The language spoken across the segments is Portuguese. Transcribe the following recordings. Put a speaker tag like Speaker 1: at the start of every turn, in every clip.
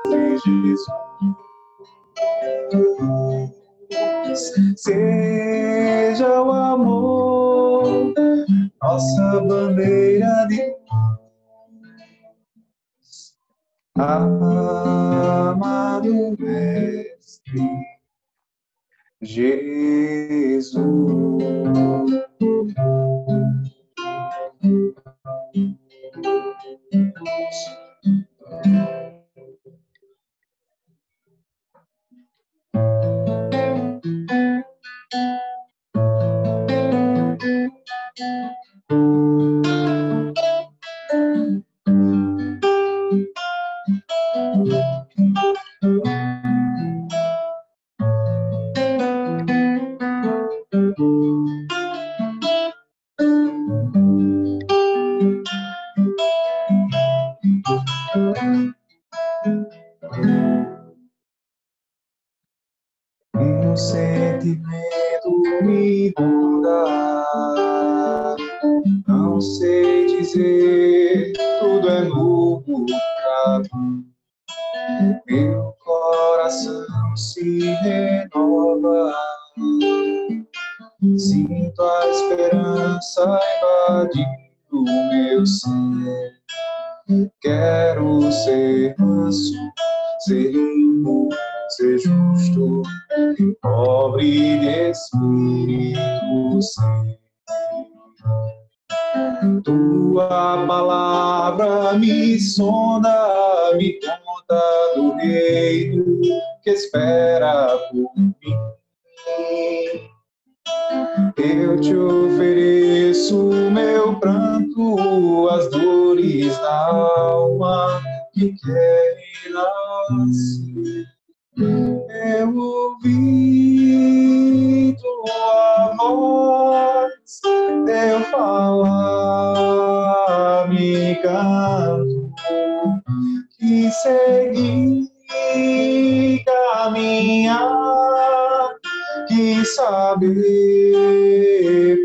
Speaker 1: de Jesus. Seja o amor nossa bandeira de luz, amado Mestre Jesus. Um sentimento me inunda, não sei dizer, tudo é novo pra mim. Meu coração se renova, sinto a esperança invadir o meu ser. Quero ser manso, ser limpo, ser justo, pobre de espírito santo. Tua palavra me sonda, me conta do reino que espera por mim. Eu te ofereço meu pranto, as dores da alma que querem nascer. Eu ouvi tua voz, teu falar me canto, que segui caminhar, que saber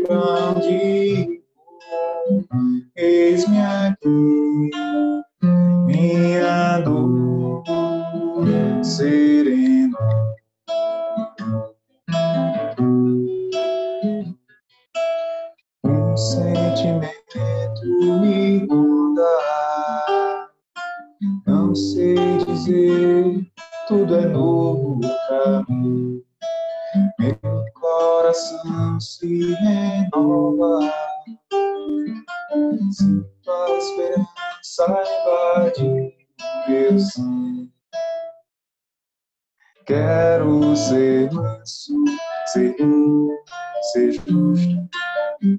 Speaker 1: pra onde vou. Eis-me aqui, minha dor serena. Um sentimento me inunda, não sei dizer, tudo é novo pra mim. Meu coração se renova, sinto a esperança invadir meu ser. Quero ser manso, ser limpo, ser justo,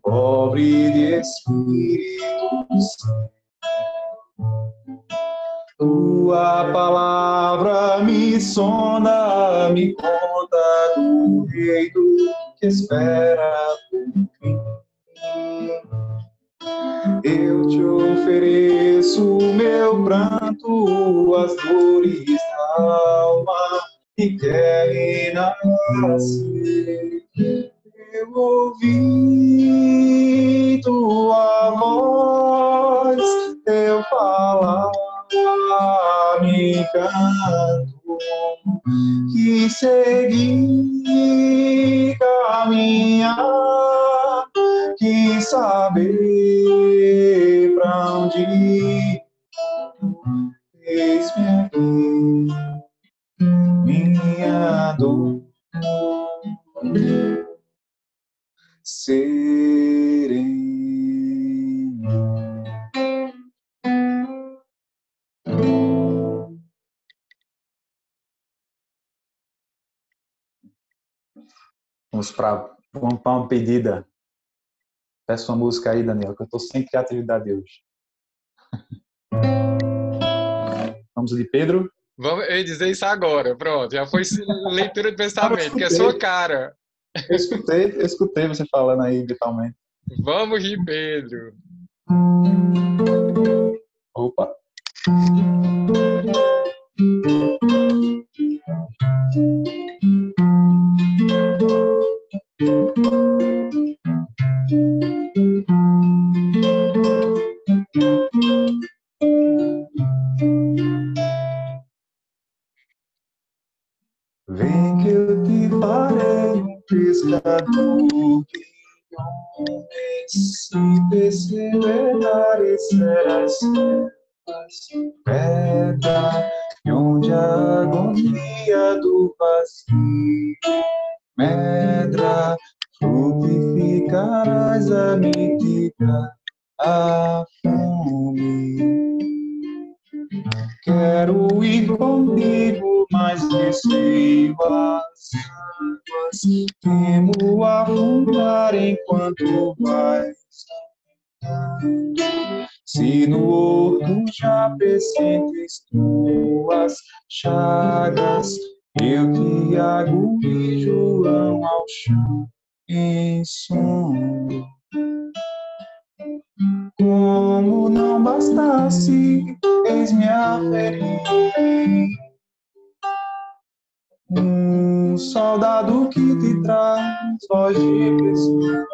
Speaker 1: pobre de espírito santo. Tua palavra me sonda, me conta do reino que espera por mim. Eu te ofereço meu pranto, as dores da alma que querem nascer. Eu ouvi tua voz, teu falar me canto, que segui caminhar, que saber pra onde ir. Eis-me aqui, minha dor serena. Vamos para uma pedida. Peça uma música aí, Daniel, que eu estou sem criatividade hoje. Vamos de Pedro?
Speaker 2: Vamos, eu ia dizer isso agora, pronto. Já foi leitura de pensamento, que é sua cara.
Speaker 1: Eu escutei você falando aí virtualmente.
Speaker 2: Vamos de Pedro.
Speaker 1: Opa! pescador de homens, se perseverares serás pedra de onde a agonia do vazio medra, frutificarás a medida a fome. Quero ir contigo, mas receio as águas, temo afundar enquanto vais. Se no horto já pressentes tuas chagas, eu te aguo e João ao chão em sono. Como não bastasse, eis-me a ferir. Um soldado que te traz voz de pressão.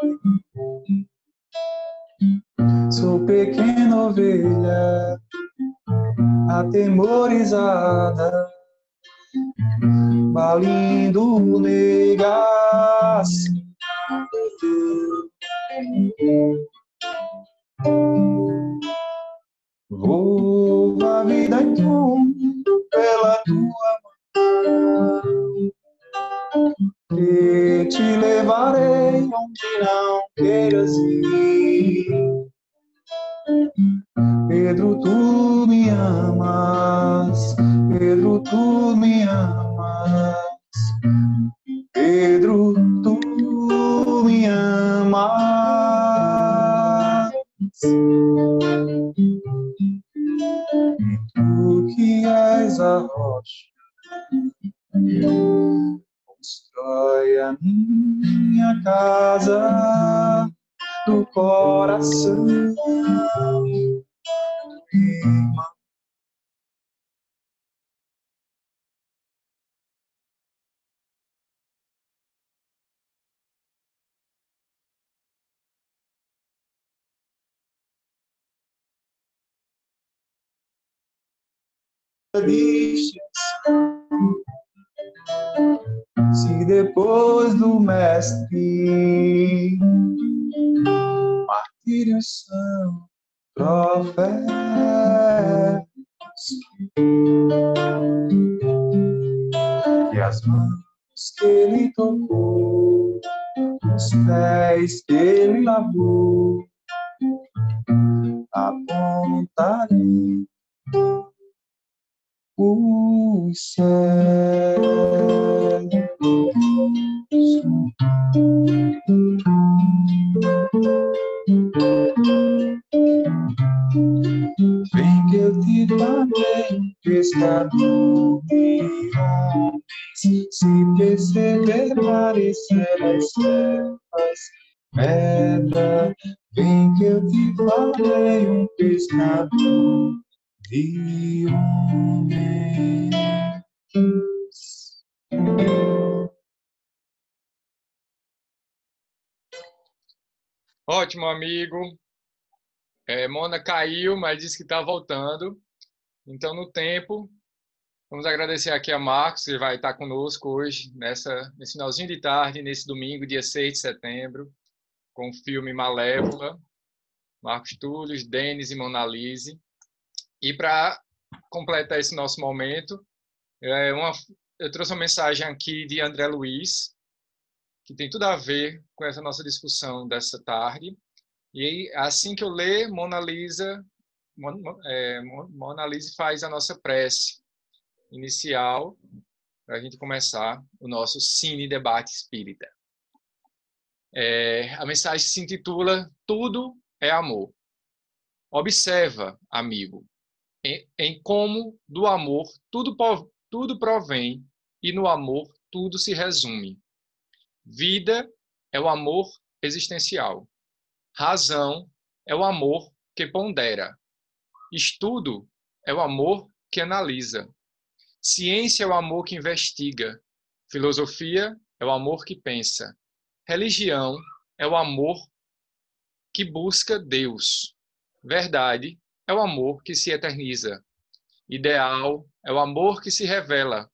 Speaker 1: Sou pequena ovelha, atemorizada, balindo negas. Vou a vida em torno pela tua mão, que te levarei onde não queiras ir. Pedro, tu me amas, Pedro, tu me amas, Pedro, tu me amas. Tu que és a rocha, constrói a minha casa do coração. Se depois do mestre martírios são profetas, e as mãos que ele tocou, os pés que ele lavou, apontarem os céus. Vem que eu te darei, pescador de homens, se perseverares serás servas, pedra. Vem que eu te darei pescador de homens.
Speaker 2: Ótimo, amigo. Mona caiu, mas disse que está voltando. Então, no tempo, vamos agradecer aqui a Marcos, que vai estar conosco hoje, nesse finalzinho de tarde, nesse domingo, dia 6 de setembro, com o filme Malévola, Marcos Túlio, Denis e Mona Lise. E para completar esse nosso momento, eu trouxe uma mensagem aqui de André Luiz, que tem tudo a ver com essa nossa discussão dessa tarde. E aí, assim que eu ler, Mona Lise faz a nossa prece inicial para a gente começar o nosso Cine Debate Espírita. A mensagem se intitula Tudo é Amor. Observa, amigo, em como do amor tudo provém e no amor tudo se resume. Vida é o amor existencial. Razão é o amor que pondera. Estudo é o amor que analisa. Ciência é o amor que investiga. Filosofia é o amor que pensa. Religião é o amor que busca Deus. Verdade é o amor que se eterniza. Ideal é o amor que se revela.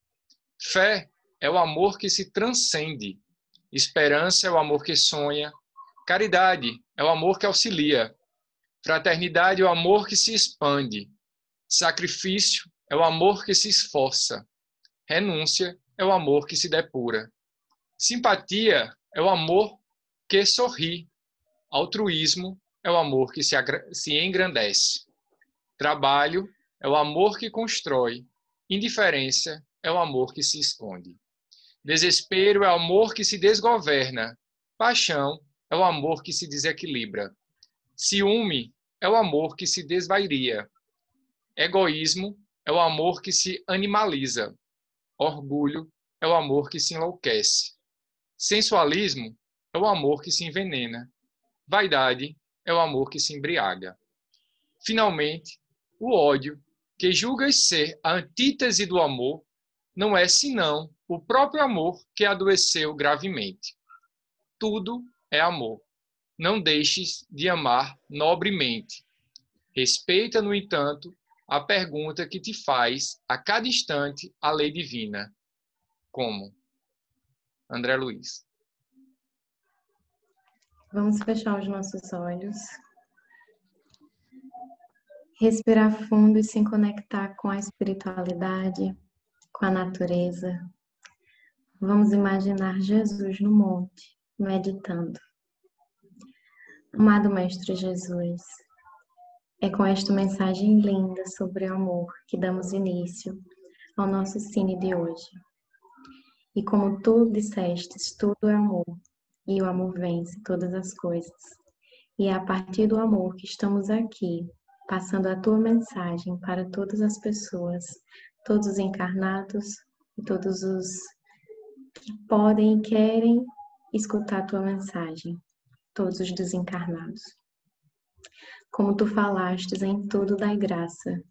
Speaker 2: Fé é o amor que se transcende. Esperança é o amor que sonha. Caridade é o amor que auxilia. Fraternidade é o amor que se expande. Sacrifício é o amor que se esforça. Renúncia é o amor que se depura. Simpatia é o amor que sorri. Altruísmo é o amor que se engrandece. Trabalho é o amor que constrói. Indiferença é o amor que se esconde. Desespero é o amor que se desgoverna. Paixão é o amor que se desequilibra. Ciúme é o amor que se desvairia. Egoísmo é o amor que se animaliza. Orgulho é o amor que se enlouquece. Sensualismo é o amor que se envenena. Vaidade é o amor que se embriaga. Finalmente, o ódio, que julgas ser a antítese do amor, não é senão o próprio amor que adoeceu gravemente. Tudo é amor. Não deixes de amar nobremente. Respeita, no entanto, a pergunta que te faz a cada instante a lei divina. Como? André Luiz.
Speaker 3: Vamos fechar os nossos olhos. Respirar fundo e se conectar com a espiritualidade, com a natureza. Vamos imaginar Jesus no monte, meditando. Amado Mestre Jesus, é com esta mensagem linda sobre o amor que damos início ao nosso cine de hoje. E como tu dissestes, tudo é amor, e o amor vence todas as coisas. E é a partir do amor que estamos aqui, passando a tua mensagem para todas as pessoas, todos os encarnados e todos os que podem e querem escutar a tua mensagem, todos os desencarnados. Como tu falastes, em tudo dai graça.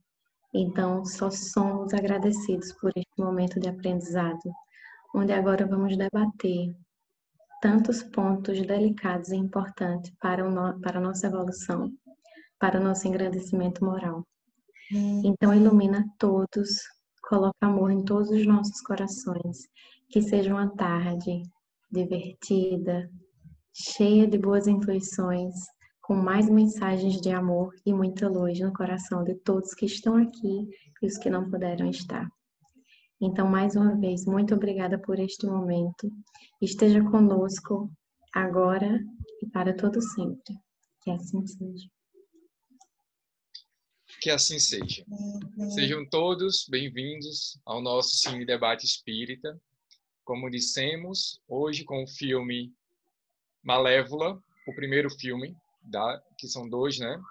Speaker 3: Então, só somos agradecidos por este momento de aprendizado, onde agora vamos debater tantos pontos delicados e importantes para a nossa evolução, para o nosso engrandecimento moral. Então, ilumina todos, coloca amor em todos os nossos corações, que seja uma tarde divertida, cheia de boas intuições, com mais mensagens de amor e muita luz no coração de todos que estão aqui e os que não puderam estar. Então, mais uma vez, muito obrigada por este momento. Esteja conosco agora e para todo sempre. Que assim seja.
Speaker 2: Que assim seja. Sejam todos bem-vindos ao nosso Cine Debate Espírita. Como dissemos, hoje com o filme Malévola, o primeiro filme, que são dois, né?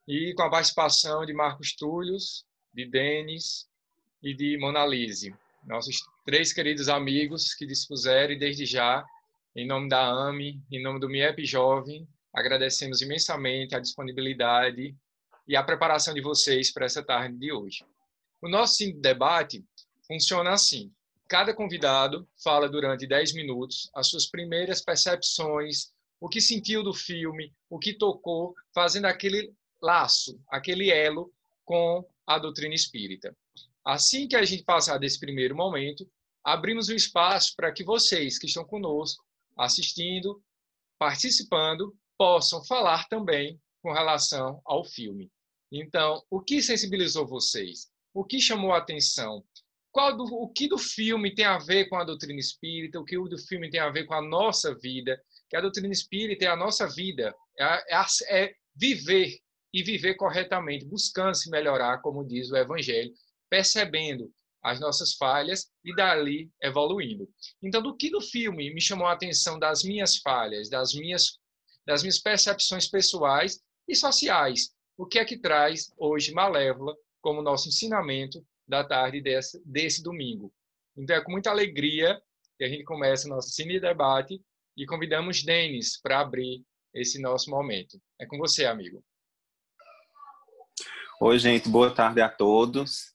Speaker 2: E com a participação de Marcos Túlios, de Denis e de Monalise, nossos três queridos amigos que dispuseram, e desde já, em nome da AME, em nome do MIEP Jovem, agradecemos imensamente a disponibilidade e a preparação de vocês para essa tarde de hoje. O nosso Cine Debate funciona assim. Cada convidado fala durante 10 minutos as suas primeiras percepções, o que sentiu do filme, o que tocou, fazendo aquele laço, aquele elo com a doutrina espírita. Assim que a gente passar desse primeiro momento, abrimos um espaço para que vocês que estão conosco, assistindo, participando, possam falar também com relação ao filme. Então, o que sensibilizou vocês? O que chamou a atenção? O que do filme tem a ver com a doutrina espírita? O que do filme tem a ver com a nossa vida? Que a doutrina espírita é a nossa vida, é viver e viver corretamente, buscando se melhorar, como diz o Evangelho, percebendo as nossas falhas e dali evoluindo. Então, do que do filme me chamou a atenção das minhas falhas, das minhas percepções pessoais e sociais? O que é que traz hoje Malévola como nosso ensinamento da tarde desse domingo? Então, é com muita alegria que a gente começa o nosso Cine Debate e convidamos Denis para abrir esse nosso momento. É com você, amigo.
Speaker 4: Oi, gente. Boa tarde a todos.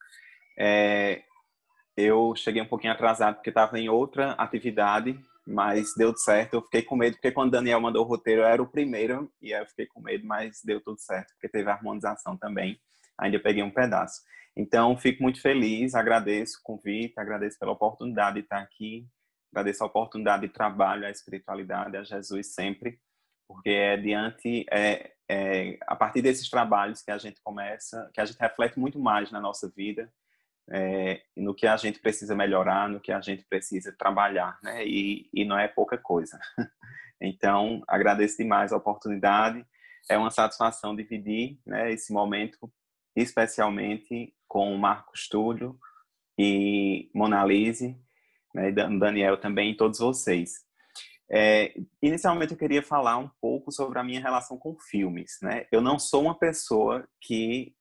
Speaker 4: Eu cheguei um pouquinho atrasado porque estava em outra atividade, mas deu certo. Eu fiquei com medo porque quando o Daniel mandou o roteiro eu era o primeiro e aí eu fiquei com medo, mas deu tudo certo porque teve a harmonização também. Ainda peguei um pedaço. Então, fico muito feliz, agradeço o convite, agradeço pela oportunidade de estar aqui Agradeço a oportunidade de trabalho, a espiritualidade, a Jesus sempre, porque a partir desses trabalhos que a gente começa, que a gente reflete muito mais na nossa vida, no que a gente precisa melhorar, no que a gente precisa trabalhar, né? E não é pouca coisa. Então, agradeço demais a oportunidade. É uma satisfação dividir, né, esse momento, especialmente com o Marcos Túlio e Monalise, né, e Daniel também, e todos vocês. Inicialmente, eu queria falar um pouco sobre a minha relação com filmes, né? Eu não sou uma pessoa que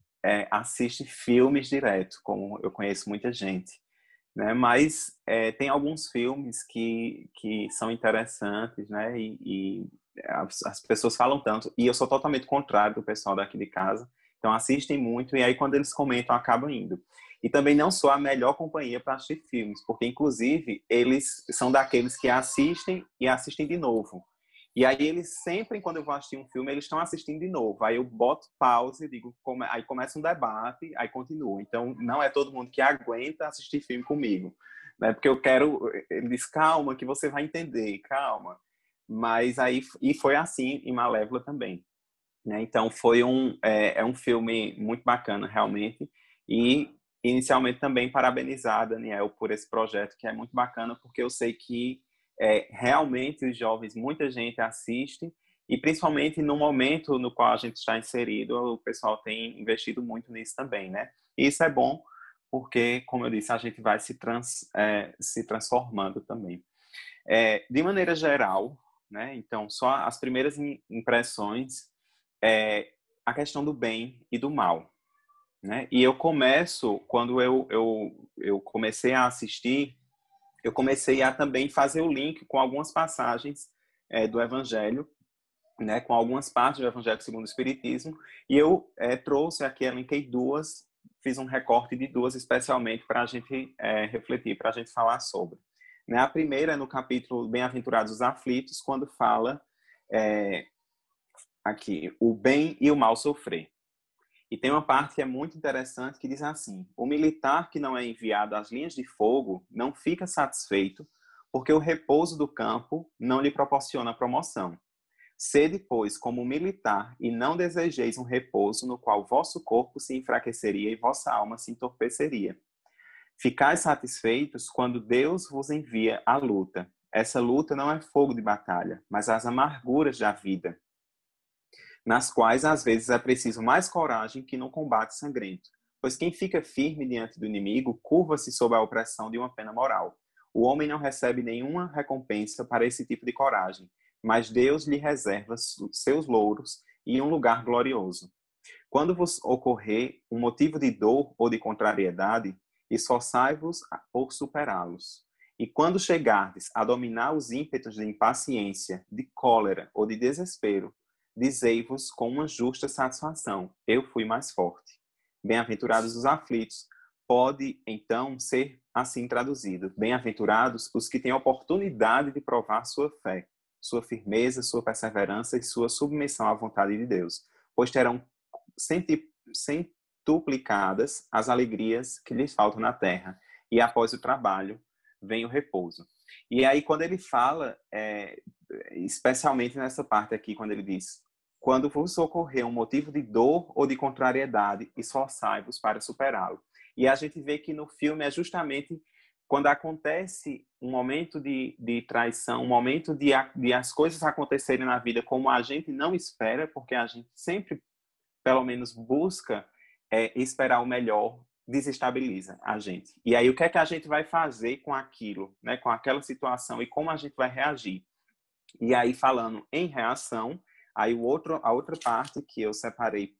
Speaker 4: assiste filmes direto, como eu conheço muita gente, né? Mas tem alguns filmes que são interessantes, né? E as pessoas falam tanto, e eu sou totalmente contrário do pessoal daqui de casa, então assistem muito, e aí quando eles comentam, acabam indo. E também não sou a melhor companhia para assistir filmes, porque inclusive eles são daqueles que assistem e assistem de novo. E aí eles sempre, quando eu vou assistir um filme, eles estão assistindo de novo. Aí eu boto pause, digo, aí começa um debate, aí continua. Então não é todo mundo que aguenta assistir filme comigo, né? Porque eu quero, ele diz, calma, que você vai entender, calma. Mas aí, e foi assim em Malévola também, né? Então foi um filme muito bacana, realmente. E inicialmente também parabenizar a Daniel por esse projeto, que é muito bacana, porque eu sei que realmente os jovens, muita gente assiste, e principalmente no momento no qual a gente está inserido, o pessoal tem investido muito nisso também, né? E isso é bom, porque, como eu disse, a gente vai se transformando também. De maneira geral, né? Então, só as primeiras impressões, a questão do bem e do mal, né? E eu começo, quando eu comecei a assistir, eu comecei a também fazer o link com algumas passagens do Evangelho, né? Com algumas partes do Evangelho segundo o Espiritismo, e eu trouxe aqui, linkei duas, fiz um recorte de duas especialmente para a gente refletir, para a gente falar sobre. Né? A primeira é no capítulo Bem-aventurados os aflitos, quando fala aqui, o bem e o mal sofrer. E tem uma parte que é muito interessante que diz assim: o militar que não é enviado às linhas de fogo não fica satisfeito porque o repouso do campo não lhe proporciona promoção. Sede, pois, como militar e não desejeis um repouso no qual vosso corpo se enfraqueceria e vossa alma se entorpeceria. Ficais satisfeitos quando Deus vos envia a luta. Essa luta não é fogo de batalha, mas as amarguras da vida, nas quais às vezes é preciso mais coragem que no combate sangrento. Pois quem fica firme diante do inimigo curva-se sob a opressão de uma pena moral. O homem não recebe nenhuma recompensa para esse tipo de coragem, mas Deus lhe reserva seus louros e um lugar glorioso. Quando vos ocorrer um motivo de dor ou de contrariedade, esforçai-vos por superá-los. E quando chegardes a dominar os ímpetos de impaciência, de cólera ou de desespero, dizei-vos com uma justa satisfação: eu fui mais forte. Bem-aventurados os aflitos. Pode, então, ser assim traduzido: bem-aventurados os que têm a oportunidade de provar sua fé, sua firmeza, sua perseverança e sua submissão à vontade de Deus, pois terão centuplicadas as alegrias que lhes faltam na terra, e após o trabalho vem o repouso. E aí, quando ele fala, especialmente nessa parte aqui, quando ele diz: quando vos ocorrer um motivo de dor ou de contrariedade, esforçai-vos para superá-lo. E a gente vê que no filme é justamente quando acontece um momento de traição, um momento de as coisas acontecerem na vida como a gente não espera, porque a gente sempre, pelo menos, busca esperar o melhor, desestabiliza a gente. E aí, o que é que a gente vai fazer com aquilo, né? Com aquela situação, e como a gente vai reagir? E aí, falando em reação, aí a outra parte que eu separei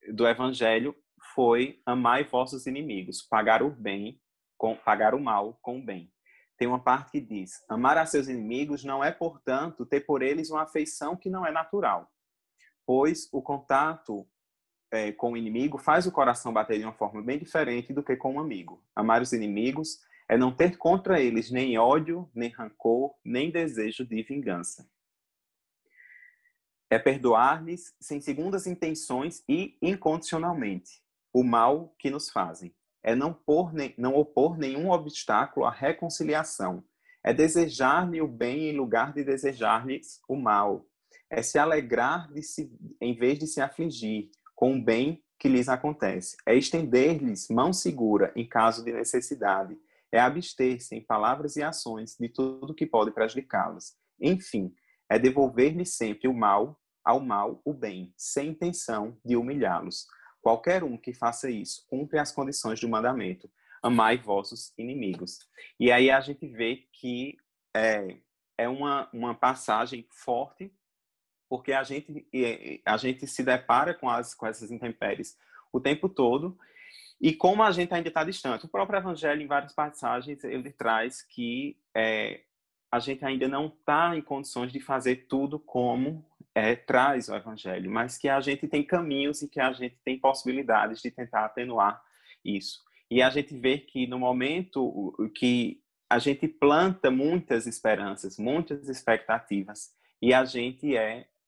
Speaker 4: do Evangelho foi: amai vossos inimigos, pagar o mal com o bem. Tem uma parte que diz: amar a seus inimigos não é, portanto, ter por eles uma afeição que não é natural, pois o contato com o inimigo faz o coração bater de uma forma bem diferente do que com um amigo. Amar os inimigos é não ter contra eles nem ódio, nem rancor, nem desejo de vingança. É perdoar-lhes sem segundas intenções e incondicionalmente o mal que nos fazem. é não opor nenhum obstáculo à reconciliação. É desejar-lhe o bem em lugar de desejar-lhes o mal. É se alegrar em vez de se afligir com o bem que lhes acontece. É estender-lhes mão segura em caso de necessidade. É abster-se em palavras e ações de tudo que pode prejudicá-los. Enfim, é devolver-lhes sempre ao mal o bem, sem intenção de humilhá-los. Qualquer um que faça isso cumpre as condições do mandamento. Amai vossos inimigos. E aí a gente vê que é uma passagem forte, porque a gente se depara com essas intempéries o tempo todo, e como a gente ainda está distante. O próprio Evangelho, em várias passagens, ele traz que a gente ainda não está em condições de fazer tudo como traz o Evangelho, mas que a gente tem caminhos e que a gente tem possibilidades de tentar atenuar isso. E a gente vê que no momento que a gente planta muitas esperanças, muitas expectativas, e a gente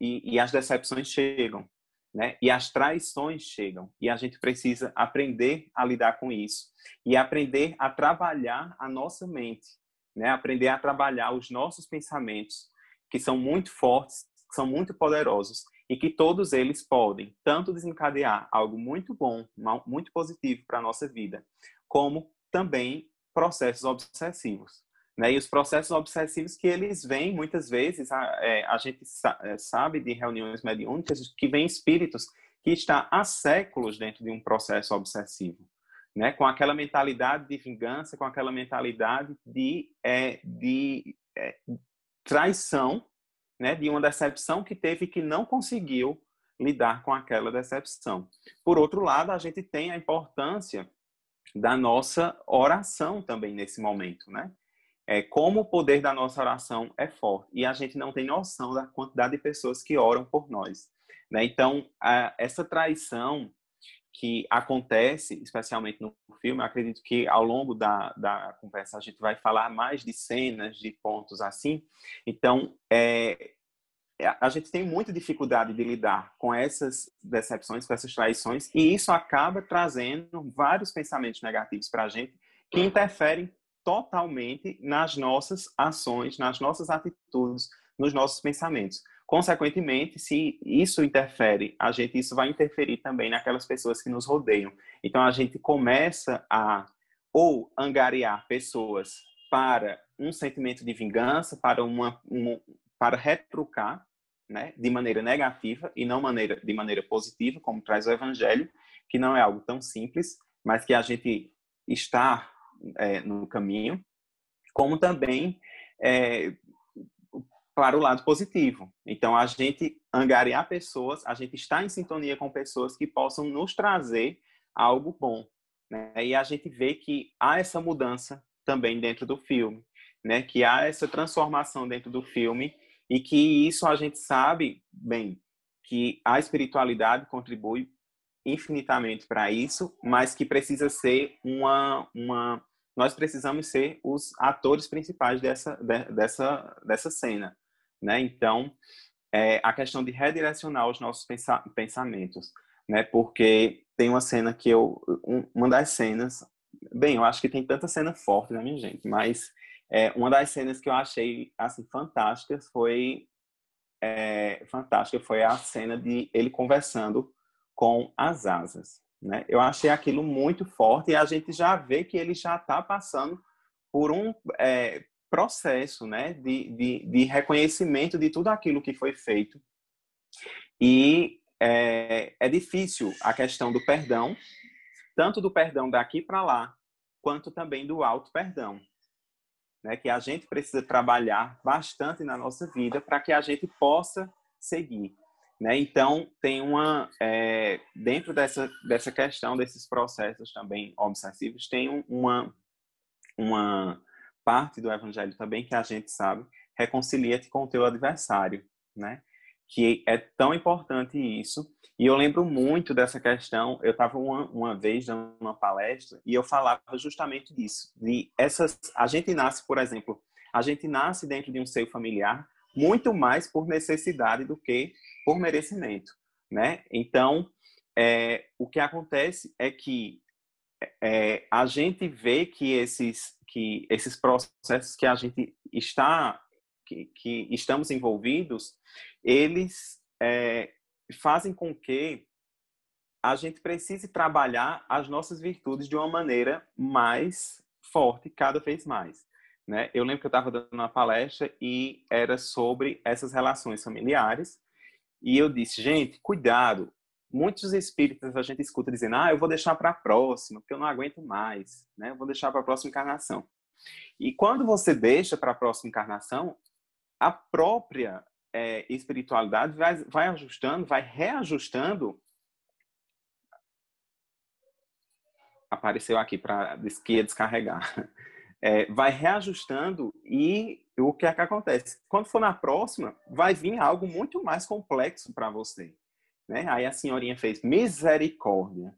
Speaker 4: e as decepções chegam, né? E as traições chegam, e a gente precisa aprender a lidar com isso e aprender a trabalhar a nossa mente, né? Aprender a trabalhar os nossos pensamentos, que são muito fortes, que são muito poderosos, e que todos eles podem tanto desencadear algo muito bom, muito positivo para a nossa vida, como também processos obsessivos, né? E os processos obsessivos que eles vêm, muitas vezes, a gente sabe de reuniões mediúnicas que vêm espíritos que estão há séculos dentro de um processo obsessivo, né? Com aquela mentalidade de vingança, com aquela mentalidade de traição, né? De uma decepção que teve e que não conseguiu lidar com aquela decepção. Por outro lado, a gente tem a importância da nossa oração também nesse momento, né? Como o poder da nossa oração é forte. E a gente não tem noção da quantidade de pessoas que oram por nós, né? Então, essa traição que acontece, especialmente no filme, eu acredito que ao longo da conversa a gente vai falar mais de cenas, de pontos assim. Então, a gente tem muita dificuldade de lidar com essas decepções, com essas traições, e isso acaba trazendo vários pensamentos negativos para a gente que interferem totalmente nas nossas ações, nas nossas atitudes, nos nossos pensamentos. Consequentemente, se isso interfere, isso vai interferir também naquelas pessoas que nos rodeiam. Então, a gente começa a ou angariar pessoas para um sentimento de vingança, para retrucar, né, de maneira negativa e não de maneira positiva, como traz o Evangelho, que não é algo tão simples, mas que a gente está no caminho, como também para o lado positivo. Então, a gente angariar pessoas, a gente está em sintonia com pessoas que possam nos trazer algo bom, né? E a gente vê que há essa mudança também dentro do filme, né? Que há essa transformação dentro do filme, e que isso a gente sabe bem, que a espiritualidade contribui infinitamente para isso, mas que precisa ser nós precisamos ser os atores principais dessa cena, né? Então, a questão de redirecionar os nossos pensamentos, né? Porque tem uma cena que uma das cenas, bem, eu acho que tem tanta cena forte, né, minha gente? Mas uma das cenas que eu achei assim fantástica foi a cena de ele conversando com as asas, né? Eu achei aquilo muito forte, e a gente já vê que ele já está passando por um processo, né, de reconhecimento de tudo aquilo que foi feito. E é difícil a questão do perdão, tanto do perdão daqui para lá, quanto também do auto-perdão, né, que a gente precisa trabalhar bastante na nossa vida para que a gente possa seguir, né? Então, tem dentro dessa questão, desses processos também obsessivos, tem uma parte do Evangelho também que a gente sabe, reconcilia-te com o teu adversário, né? Que é tão importante isso. E eu lembro muito dessa questão. Eu estava uma vez dando uma palestra e eu falava justamente disso. A gente nasce, por exemplo, a gente nasce dentro de um seio familiar muito mais por necessidade do que por merecimento, né? Então, o que acontece é que a gente vê que esses processos que a gente que estamos envolvidos, eles fazem com que a gente precise trabalhar as nossas virtudes de uma maneira mais forte, cada vez mais, né? Eu lembro que eu estava dando uma palestra e era sobre essas relações familiares, e eu disse, gente, cuidado. Muitos espíritas a gente escuta dizendo, eu vou deixar para a próxima, porque eu não aguento mais, né? Eu vou deixar para a próxima encarnação. E quando você deixa para a próxima encarnação, a própria espiritualidade vai ajustando, vai reajustando. Apareceu aqui para que ia descarregar. Vai reajustando e o que é que acontece? Quando for na próxima, vai vir algo muito mais complexo para você. Né? Aí a senhorinha fez misericórdia.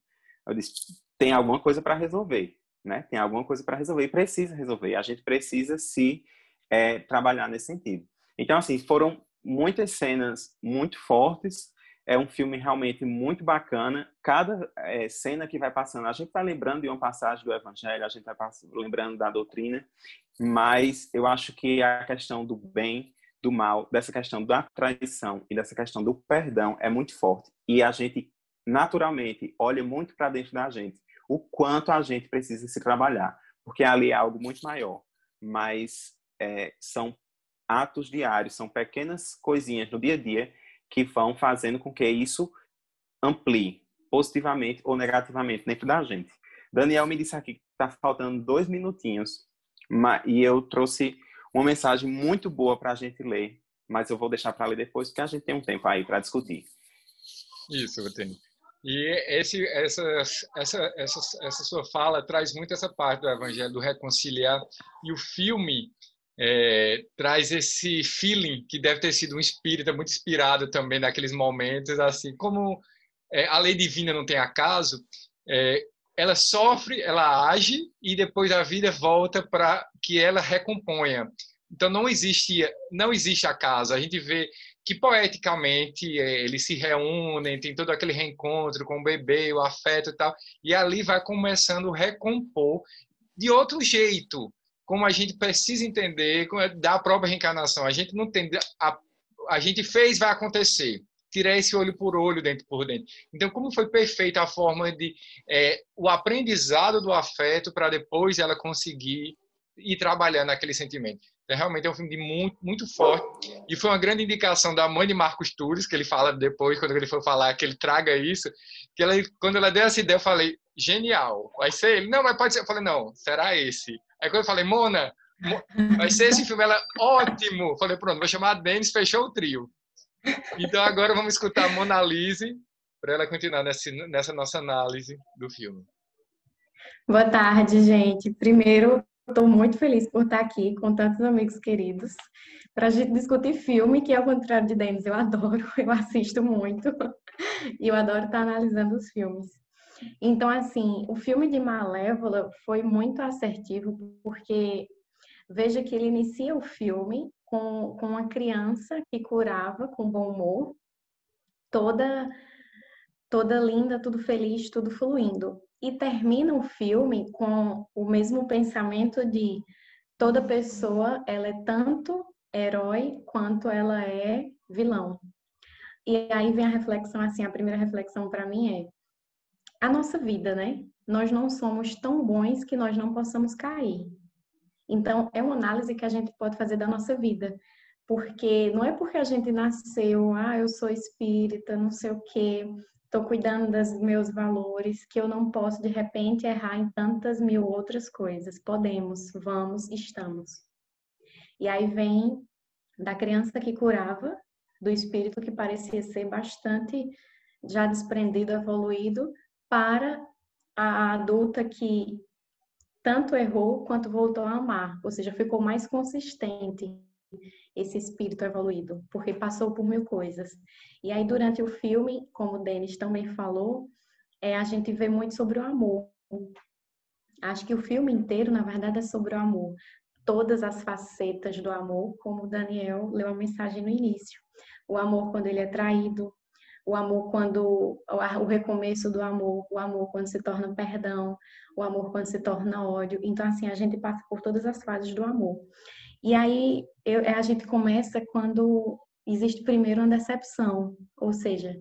Speaker 4: Eu disse, tem alguma coisa para resolver. Né? Tem alguma coisa para resolver e precisa resolver. A gente precisa se trabalhar nesse sentido. Então, assim, foram muitas cenas muito fortes. É um filme realmente muito bacana. Cada cena que vai passando, a gente vai lembrando de uma passagem do Evangelho, a gente vai lembrando da doutrina, mas eu acho que a questão do bem, do mal, dessa questão da traição e dessa questão do perdão é muito forte. E a gente, naturalmente, olha muito para dentro da gente, o quanto a gente precisa se trabalhar, porque ali é algo muito maior, mas são atos diários, são pequenas coisinhas no dia a dia que vão fazendo com que isso amplie positivamente ou negativamente dentro da gente. Daniel me disse aqui que está faltando 2 minutinhos e eu trouxe uma mensagem muito boa para a gente ler, mas eu vou deixar para ler depois, porque a gente tem um tempo aí para discutir.
Speaker 2: Isso, Betânia. E essa sua fala traz muito essa parte do Evangelho, do reconciliar, e o filme traz esse feeling que deve ter sido um espírita muito inspirado também naqueles momentos, assim, como a lei divina não tem acaso, ela sofre, ela age e depois a vida volta para que ela recomponha. Então não existe acaso. A gente vê que poeticamente eles se reúnem, tem todo aquele reencontro com o bebê, o afeto e tal, e ali vai começando a recompor de outro jeito, como a gente precisa entender da própria reencarnação. A gente não tem, a gente fez, vai acontecer. Tirar esse olho por olho, dentro por dentro. Então, como foi perfeita a forma de o aprendizado do afeto para depois ela conseguir ir trabalhando aquele sentimento. Então, realmente é um filme muito, muito forte. E foi uma grande indicação da mãe de Marcos Turis, que ele fala depois, quando ele for falar, que ele traga isso, que ela, quando ela deu essa ideia, eu falei, genial, vai ser ele? Não, mas pode ser. Eu falei, não, será esse? Aí quando eu falei, Mona, vai ser esse filme? Ela, ótimo! Eu falei, pronto, vou chamar a Denis, fechou o trio. Então agora vamos escutar a Mona Lise, para ela continuar nessa nossa análise do filme.
Speaker 3: Boa tarde, gente. Primeiro, estou muito feliz por estar aqui com tantos amigos queridos para a gente discutir filme, que ao contrário de Denis, eu adoro, eu assisto muito e eu adoro estar analisando os filmes. Então, assim, o filme de Malévola foi muito assertivo, porque veja que ele inicia o filme com uma criança que curava com bom humor, toda linda, tudo feliz, tudo fluindo. E termina o filme com o mesmo pensamento de toda pessoa, ela é tanto herói quanto ela é vilão. E aí vem a reflexão, assim, a primeira reflexão para mim é a nossa vida, né? Nós não somos tão bons que nós não possamos cair. Então, é uma análise que a gente pode fazer da nossa vida. Porque não é porque a gente nasceu, eu sou espírita, não sei o quê, estou cuidando dos meus valores, que eu não posso, de repente, errar em tantas mil outras coisas. Podemos, vamos, estamos. E aí vem da criança que curava, do espírito que parecia ser bastante já desprendido, evoluído, para a adulta que tanto errou quanto voltou a amar, ou seja, ficou mais consistente esse espírito evoluído, porque passou por mil coisas. E aí, durante o filme, como o Denis também falou, a gente vê muito sobre o amor. Acho que o filme inteiro, na verdade, é sobre o amor. Todas as facetas do amor, como o Daniel leu a mensagem no início. O amor quando ele é traído, o amor quando o recomeço do amor, o amor quando se torna perdão, o amor quando se torna ódio. Então, assim, a gente passa por todas as fases do amor. E aí a gente começa quando existe primeiro uma decepção, ou seja,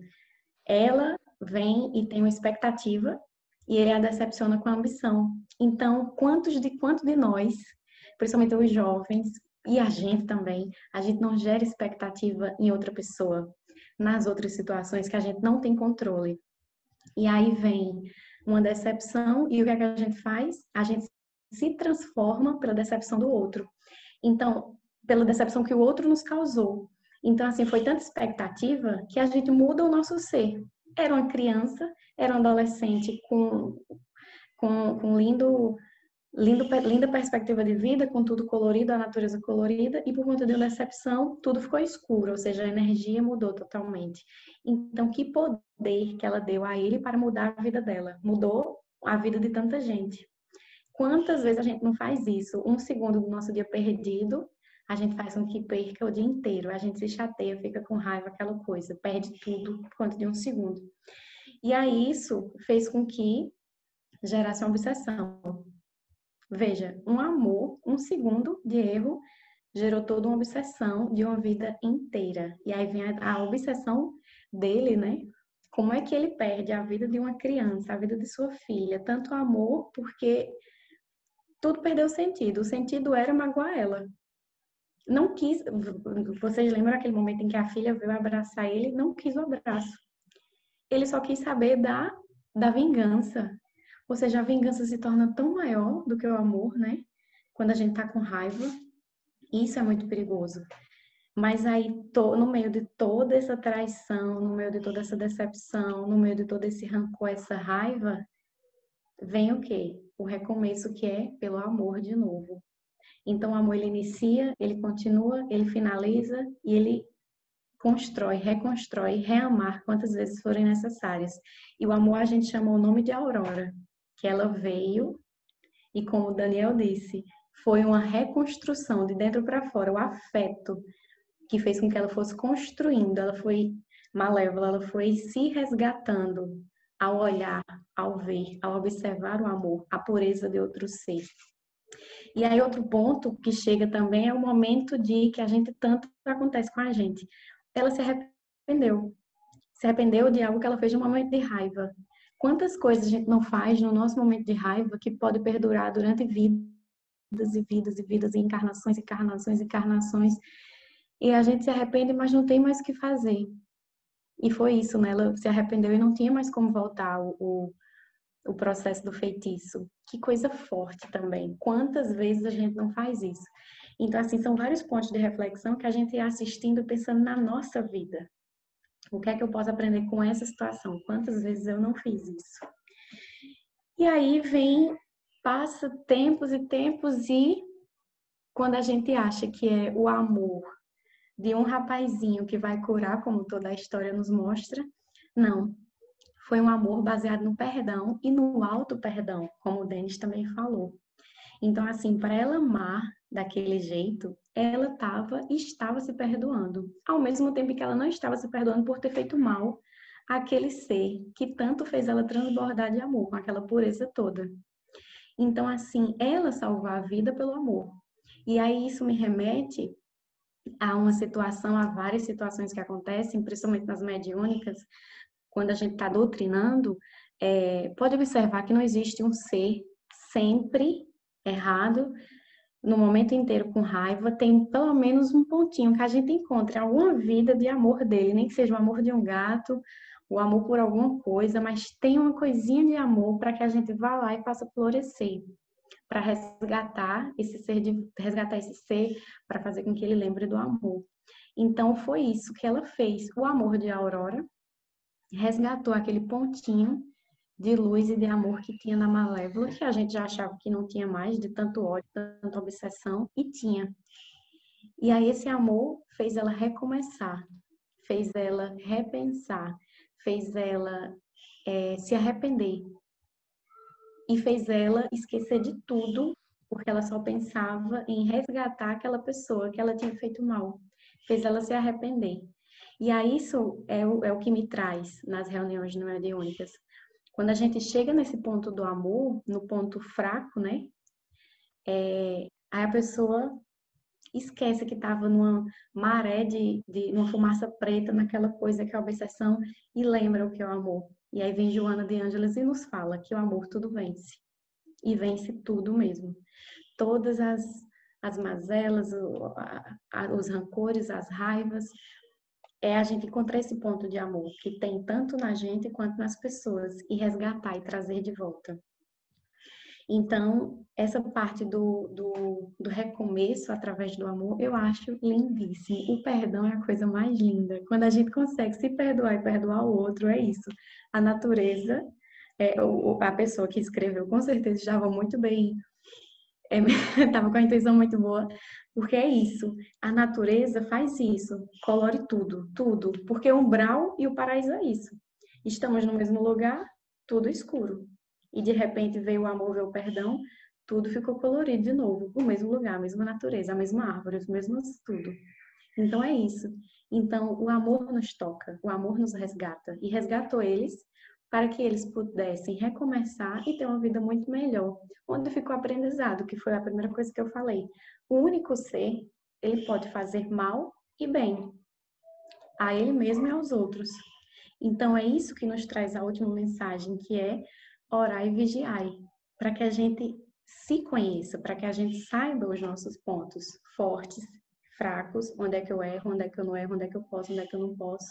Speaker 3: ela vem e tem uma expectativa e ele a decepciona com a ambição. Então, quanto de nós, principalmente os jovens e a gente também, a gente não gera expectativa em outra pessoa, nas outras situações que a gente não tem controle. E aí vem uma decepção e o que é que a gente faz? A gente se transforma pela decepção do outro. Então, pela decepção que o outro nos causou. Então, assim, foi tanta expectativa que a gente muda o nosso ser. Era uma criança, era um adolescente com linda perspectiva de vida, com tudo colorido, a natureza colorida, e por conta de uma decepção, tudo ficou escuro, ou seja, a energia mudou totalmente. Então, que poder que ela deu a ele para mudar a vida dela? Mudou a vida de tanta gente. Quantas vezes a gente não faz isso? Um segundo do nosso dia perdido, a gente faz com que perca o dia inteiro. A gente se chateia, fica com raiva, aquela coisa, perde tudo por conta de um segundo. E aí isso fez com que gerasse uma obsessão. Veja, um amor, um segundo de erro, gerou toda uma obsessão de uma vida inteira. E aí vem a obsessão dele, né? Como é que ele perde a vida de uma criança, a vida de sua filha? Tanto amor, porque tudo perdeu sentido. O sentido era magoar ela. Não quis. Vocês lembram aquele momento em que a filha veio abraçar ele? Não quis o abraço. Ele só quis saber da vingança. Ou seja, a vingança se torna tão maior do que o amor, né? Quando a gente tá com raiva. Isso é muito perigoso. Mas aí, no meio de toda essa traição, no meio de toda essa decepção, no meio de todo esse rancor, essa raiva, vem o quê? O recomeço, que é pelo amor de novo. Então, o amor, ele inicia, ele continua, ele finaliza e ele constrói, reconstrói, reamar quantas vezes forem necessárias. E o amor a gente chama o nome de Aurora, que ela veio e, como o Daniel disse, foi uma reconstrução de dentro para fora, o afeto que fez com que ela fosse construindo, ela foi malévola, ela foi se resgatando ao olhar, ao ver, ao observar o amor, a pureza de outro ser. E aí outro ponto que chega também é o momento de que a gente tanto acontece com a gente. Ela se arrependeu de algo que ela fez no momento de raiva. Quantas coisas a gente não faz no nosso momento de raiva que pode perdurar durante vidas e vidas e vidas, e encarnações, encarnações, encarnações. E a gente se arrepende, mas não tem mais o que fazer. E foi isso, né? Ela se arrependeu e não tinha mais como voltar o processo do feitiço. Que coisa forte também. Quantas vezes a gente não faz isso? Então, assim, são vários pontos de reflexão que a gente ia assistindo pensando na nossa vida. O que é que eu posso aprender com essa situação? Quantas vezes eu não fiz isso? E aí passa tempos e tempos e quando a gente acha que é o amor de um rapazinho que vai curar, como toda a história nos mostra, não. Foi um amor baseado no perdão e no auto-perdão, como o Denis também falou. Então, assim, para ela amar daquele jeito, ela estava se perdoando. Ao mesmo tempo que ela não estava se perdoando por ter feito mal àquele ser que tanto fez ela transbordar de amor, com aquela pureza toda. Então, assim, ela salvou a vida pelo amor. E aí isso me remete a uma situação, a várias situações que acontecem, principalmente nas mediúnicas, quando a gente está doutrinando, pode observar que não existe um ser sempre errado, no momento inteiro com raiva, tem pelo menos um pontinho que a gente encontre alguma vida de amor dele, nem que seja o amor de um gato, o amor por alguma coisa, mas tem uma coisinha de amor para que a gente vá lá e faça florescer, para resgatar esse ser, para fazer com que ele lembre do amor. Então foi isso que ela fez. O amor de Aurora resgatou aquele pontinho de luz e de amor que tinha na Malévola, que a gente já achava que não tinha mais, de tanto ódio, tanta obsessão, e tinha. E aí esse amor fez ela recomeçar, fez ela repensar, fez ela se arrepender. E fez ela esquecer de tudo, porque ela só pensava em resgatar aquela pessoa que ela tinha feito mal. Fez ela se arrepender. E aí isso é o que me traz nas reuniões não mediúnicas. Quando a gente chega nesse ponto do amor, no ponto fraco, né? Aí a pessoa esquece que estava numa maré numa fumaça preta, naquela coisa que é a obsessão, e lembra o que é o amor. E aí vem Joana de Ângeles e nos fala que o amor tudo vence. E vence tudo mesmo. Todas as mazelas, os rancores, as raivas, a gente encontrar esse ponto de amor que tem tanto na gente quanto nas pessoas e resgatar e trazer de volta. Então, essa parte do recomeço através do amor, eu acho lindíssimo. O perdão é a coisa mais linda. Quando a gente consegue se perdoar e perdoar o outro, é isso. A natureza, a pessoa que escreveu, com certeza estava muito bem, estava com a intenção muito boa, porque é isso. A natureza faz isso, colore tudo, tudo. Porque o umbral e o paraíso é isso. Estamos no mesmo lugar, tudo escuro. E de repente veio o amor, veio o perdão, tudo ficou colorido de novo. O mesmo lugar, a mesma natureza, a mesma árvore, os mesmos tudo. Então é isso. Então o amor nos toca, o amor nos resgata. E resgatou eles para que eles pudessem recomeçar e ter uma vida muito melhor. Onde ficou o aprendizado, que foi a primeira coisa que eu falei. O único ser, ele pode fazer mal e bem, a ele mesmo e aos outros. Então é isso que nos traz a última mensagem, que é orar e vigiar, para que a gente se conheça, para que a gente saiba os nossos pontos fortes, fracos, onde é que eu erro, onde é que eu não erro, onde é que eu posso, onde é que eu não posso.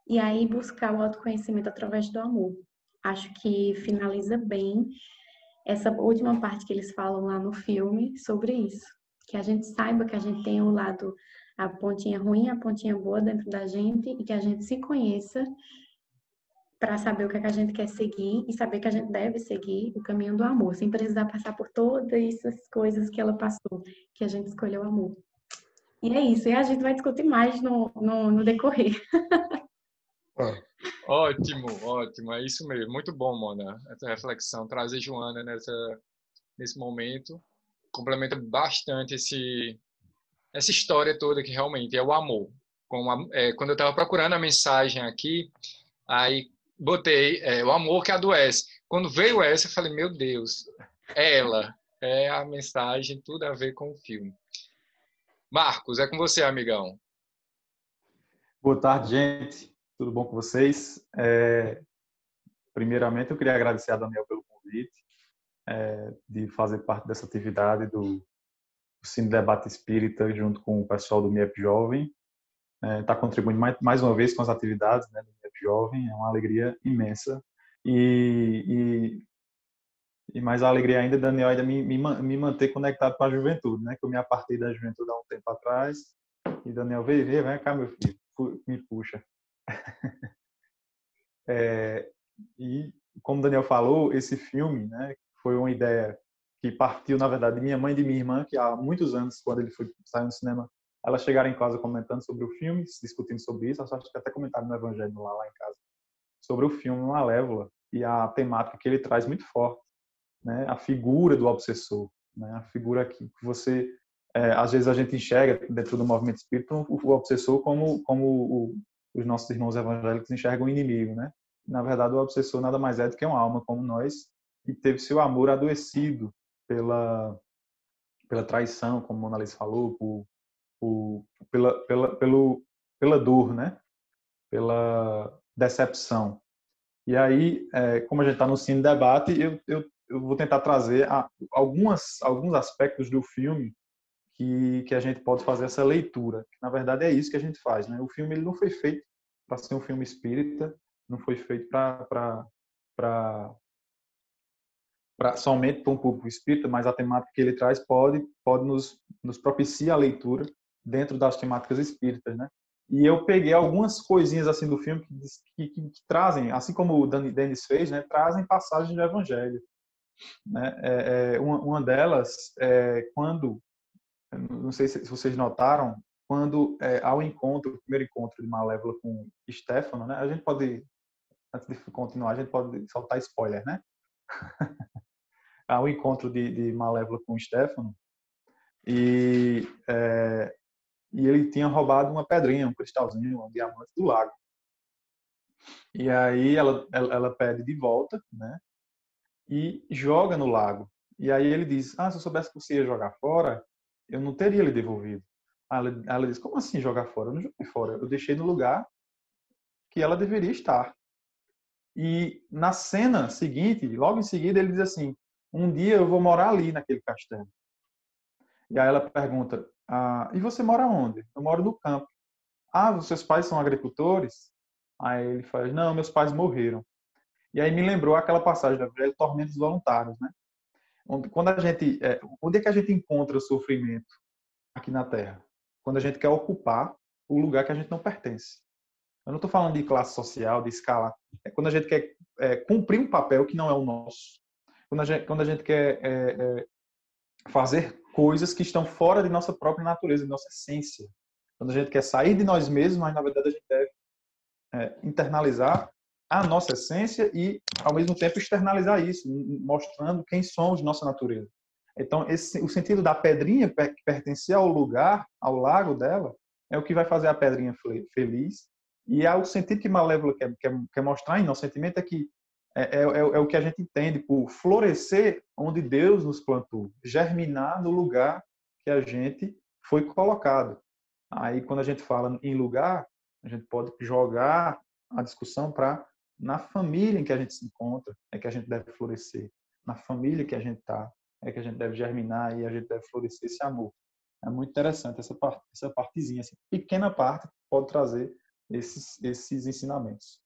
Speaker 3: E aí buscar o autoconhecimento através do amor. Acho que finaliza bem essa última parte que eles falam lá no filme sobre isso. Que a gente saiba que a gente tem o lado, a pontinha ruim, a pontinha boa dentro da gente e que a gente se conheça para saber o que é que a gente quer seguir e saber que a gente deve seguir o caminho do amor, sem precisar passar por todas essas coisas que ela passou, que a gente escolheu o amor. E é isso, e a gente vai discutir mais no decorrer.
Speaker 2: Ótimo, ótimo, é isso mesmo. Muito bom, Mona, essa reflexão, trazer Joana nesse momento, complementa bastante essa história toda que realmente é o amor. Quando eu estava procurando a mensagem aqui, aí botei o amor que adoece. Quando veio essa, eu falei, meu Deus, ela é a mensagem, tudo a ver com o filme. Marcos, é com você, amigão.
Speaker 1: Boa tarde, gente. Tudo bom com vocês? Primeiramente, eu queria agradecer a Daniel pelo convite de fazer parte dessa atividade do Cine Debate Espírita junto com o pessoal do MIEP Jovem. Está contribuindo mais uma vez com as atividades, né, do MIEP Jovem. É uma alegria imensa. E mais a alegria ainda, Daniel, ainda me manter conectado com a juventude, né? Que eu me apartei da juventude há um tempo atrás. E Daniel, vem cá, meu filho, me puxa. E como o Daniel falou, esse filme, né, foi uma ideia que partiu, na verdade, de minha mãe e de minha irmã, que há muitos anos, quando ele saiu no cinema, elas chegaram em casa comentando sobre o filme, discutindo sobre isso, acho que até comentaram no Evangelho lá em casa, sobre o filme Malévola e a temática que ele traz muito forte, né, a figura do obsessor, né, a figura que você, às vezes a gente enxerga dentro do movimento espírita o obsessor como os nossos irmãos evangélicos enxergam o inimigo, né? Na verdade, o obsessor nada mais é do que uma alma como nós e teve seu amor adoecido pela traição, como Mona Lisa falou, pela dor, né? Pela decepção. E aí, como a gente está no Cine Debate, eu vou tentar trazer alguns aspectos do filme que a gente pode fazer essa leitura. Na verdade, é isso que a gente faz, né? O filme ele não foi feito para ser um filme espírita, não foi feito somente para um público espírita, mas a temática que ele traz pode nos propiciar a leitura dentro das temáticas espíritas, né? E eu peguei algumas coisinhas assim do filme que trazem, assim como o Denis fez, né? Trazem passagens do Evangelho, né? Uma delas é quando, não sei se vocês notaram, quando há o primeiro encontro de Malévola com Stefano, né? A gente pode, antes de continuar, a gente pode soltar spoiler, né? Há o encontro de Malévola com Stefano e e ele tinha roubado uma pedrinha, um cristalzinho, um diamante do lago. E aí ela pede de volta, né? E joga no lago. E aí ele diz, se eu soubesse que você ia jogar fora, eu não teria lhe devolvido. Aí ela diz, como assim jogar fora? Eu não joguei fora, eu deixei no lugar que ela deveria estar. E na cena seguinte, logo em seguida, ele diz assim, um dia eu vou morar ali naquele castelo. E aí ela pergunta, e você mora onde? Eu moro no campo. Os seus pais são agricultores? Aí ele fala, não, meus pais morreram. E aí me lembrou aquela passagem da Bíblia, Tormentos Voluntários, né? Quando onde é que a gente encontra o sofrimento aqui na Terra? Quando a gente quer ocupar o lugar que a gente não pertence. Eu não estou falando de classe social, de escala. É quando a gente quer cumprir um papel que não é o nosso. Quando a gente quer fazer coisas que estão fora de nossa própria natureza, de nossa essência. Quando a gente quer sair de nós mesmos, mas na verdade a gente deve internalizar a nossa essência e, ao mesmo tempo, externalizar isso, mostrando quem somos de nossa natureza. Então, o sentido da pedrinha que pertencer ao lugar, ao lago dela, é o que vai fazer a pedrinha feliz. E o sentido que Malévola quer mostrar em nosso sentimento é que é o que a gente entende por florescer onde Deus nos plantou, germinar no lugar que a gente foi colocado. Aí, quando a gente fala em lugar, a gente pode jogar a discussão para na família em que a gente se encontra é que a gente deve florescer, na família que a gente está é que a gente deve germinar e a gente deve florescer esse amor. É muito interessante essa partezinha, essa pequena parte pode trazer esses ensinamentos.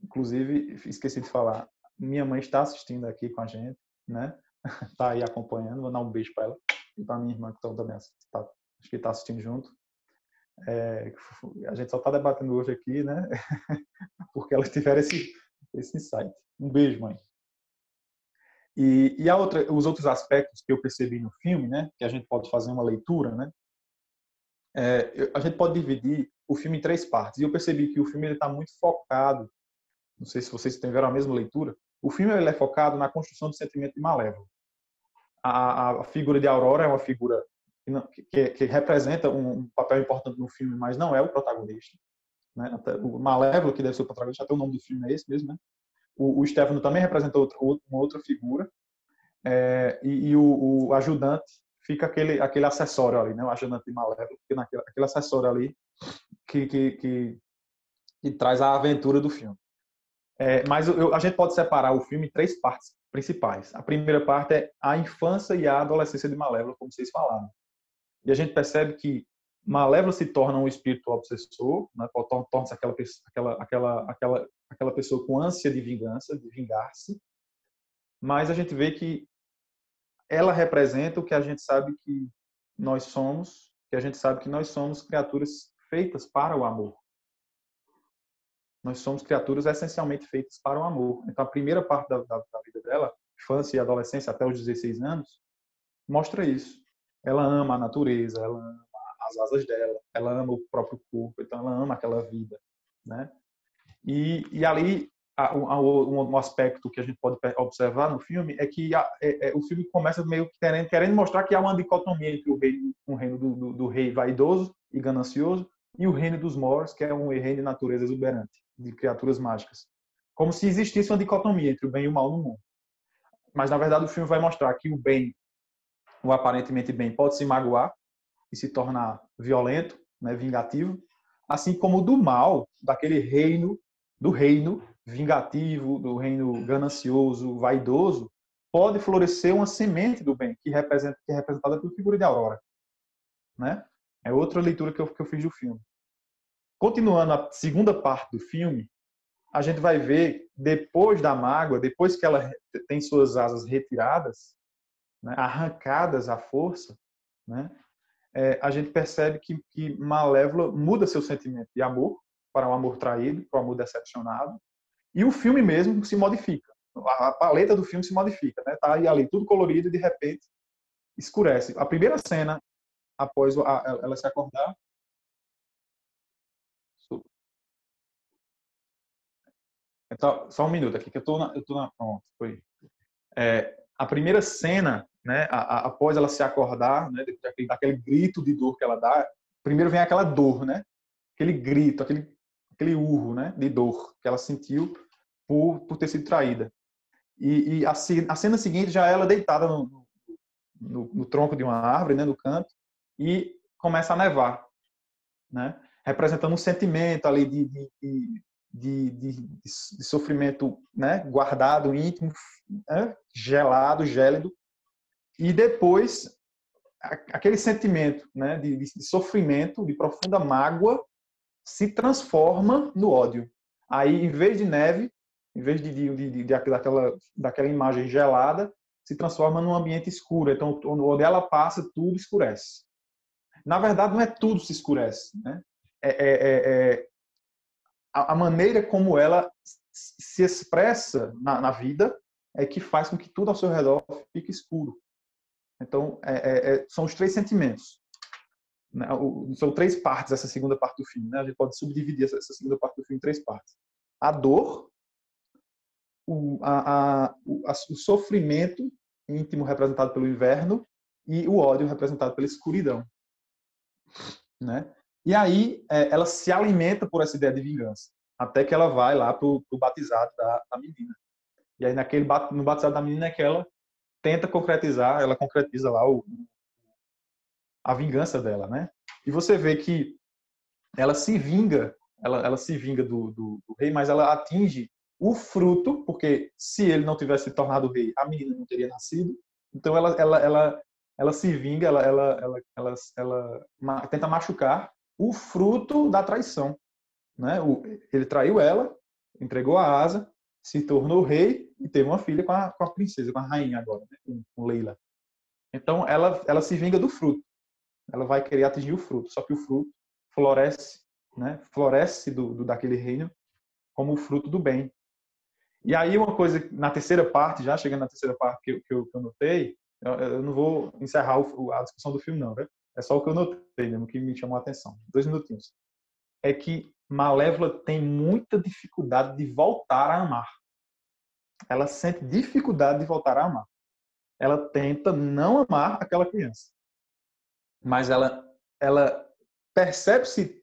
Speaker 1: Inclusive, esqueci de falar, minha mãe está assistindo aqui com a gente, né? Está aí acompanhando, vou dar um beijo para ela e para minha irmã que também acho que está assistindo junto. A gente só está debatendo hoje aqui, né? Porque elas tiveram esse insight. Um beijo, mãe. E os outros aspectos que eu percebi no filme, né? Que a gente pode fazer uma leitura, né? A gente pode dividir o filme em 3 partes. E eu percebi que o filme está muito focado. Não sei se vocês tiveram a mesma leitura. O filme ele é focado na construção do sentimento de Malévola. A figura de Aurora é uma figura que representa um papel importante no filme, mas não é o protagonista. Né? O Malévolo, que deve ser o protagonista, até o nome do filme é esse mesmo, né? O Stefano também representa uma outra figura, e o ajudante fica aquele acessório ali, né? O ajudante de Malévolo, fica aquele acessório ali que traz a aventura do filme. Mas a gente pode separar o filme em 3 partes principais. A primeira parte é a infância e a adolescência de Malévola, como vocês falaram. E a gente percebe que Malévola se torna um espírito obsessor, né? Torna-se aquela pessoa com ânsia de vingança, de vingar-se. Mas a gente vê que ela representa o que a gente sabe que nós somos, criaturas feitas para o amor. Nós somos criaturas essencialmente feitas para o amor. Então, a primeira parte da vida dela, infância e adolescência até os 16 anos, mostra isso. Ela ama a natureza, ela ama as asas dela, ela ama o próprio corpo, então ela ama aquela vida, né? E ali, um aspecto que a gente pode observar no filme é que o filme começa meio que querendo mostrar que há uma dicotomia entre o reino do rei vaidoso e ganancioso e o reino dos Moors, que é um reino de natureza exuberante, de criaturas mágicas. Como se existisse uma dicotomia entre o bem e o mal no mundo. Mas, na verdade, o filme vai mostrar que o bem, o aparentemente bem, pode se magoar e se tornar violento, né, vingativo, assim como do mal, daquele do reino vingativo, do reino ganancioso, vaidoso, pode florescer uma semente do bem, que é representada pela figura de Aurora. Né? É outra leitura que eu fiz do filme. Continuando a segunda parte do filme, a gente vai ver, depois da mágoa, depois que ela tem suas asas retiradas, né, arrancadas à força, né, a gente percebe que Malévola muda seu sentimento de amor para o amor traído, para o amor decepcionado, e o filme mesmo se modifica. A paleta do filme se modifica, né? Tá ali tudo colorido e de repente escurece. A primeira cena após ela se acordar. Então, só um minuto aqui que eu tô na pronto, foi. A primeira cena né, após ela se acordar, né, daquele grito de dor que ela dá, primeiro vem aquela dor, né, aquele grito, aquele urro, né, de dor que ela sentiu por ter sido traída. E a cena seguinte já é ela deitada no tronco de uma árvore, né, no canto, e começa a nevar, né, representando um sentimento ali de sofrimento, né, guardado, íntimo, né, gelado, gélido, e depois aquele sentimento, né, de sofrimento, de profunda mágoa, se transforma no ódio. Aí, em vez de neve, em vez daquela imagem gelada, se transforma num ambiente escuro. Então, onde ela passa, tudo escurece. Na verdade, não é tudo se escurece, né? A maneira como ela se expressa na vida é que faz com que tudo ao seu redor fique escuro. Então, são os 3 sentimentos. Né? São 3 partes essa segunda parte do filme. Né? A gente pode subdividir essa segunda parte do filme em 3 partes. A dor, o sofrimento íntimo representado pelo inverno e o ódio representado pela escuridão. Né? E aí ela se alimenta por essa ideia de vingança, até que ela vai lá pro batizado da menina. E aí no batizado da menina é que ela tenta concretizar, ela concretiza lá a vingança dela, né? E você vê que ela se vinga, ela se vinga do rei, mas ela atinge o fruto, porque se ele não tivesse se tornado rei, a menina não teria nascido. Então ela se vinga, ela tenta machucar o fruto da traição, né? Ele traiu ela, entregou a asa, se tornou rei e teve uma filha com a princesa, com a rainha agora, né? com Leila. Então ela se vinga do fruto. Ela vai querer atingir o fruto, só que o fruto floresce, né? Floresce daquele reino como o fruto do bem. E aí uma coisa, na terceira parte, já chegando na terceira parte que eu notei, eu não vou encerrar a discussão do filme não, né? É só o que eu notei mesmo, que me chamou a atenção. 2 minutinhos. É que Malévola tem muita dificuldade de voltar a amar. Ela sente dificuldade de voltar a amar. Ela tenta não amar aquela criança. Mas ela percebe-se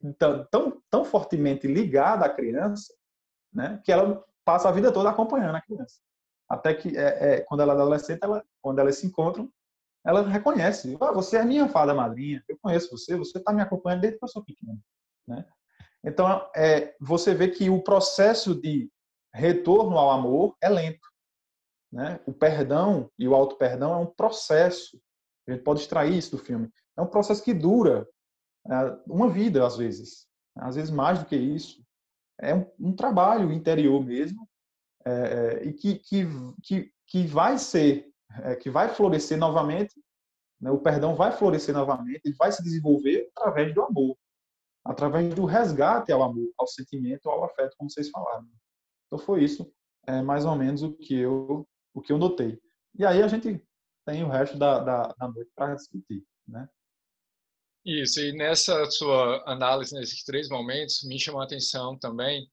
Speaker 1: tão fortemente ligada à criança, né, que ela passa a vida toda acompanhando a criança. Até que, quando ela é adolescente, quando elas se encontram, ela reconhece. Você é minha fada madrinha, eu conheço você está me acompanhando desde que eu sou pequeno. Né? Então, você vê que o processo de retorno ao amor é lento. Né? O perdão e o auto-perdão é um processo. A gente pode extrair isso do filme. É um processo que dura uma vida, às vezes mais do que isso. É um trabalho interior mesmo, e que vai florescer novamente, né? O perdão vai florescer novamente e vai se desenvolver através do amor, através do resgate ao amor, ao sentimento, ao afeto, como vocês falaram. Então foi isso, mais ou menos o que eu notei. E aí a gente tem o resto da noite para discutir, né?
Speaker 2: Isso, e nessa sua análise, nesses 3 momentos, me chamou a atenção também.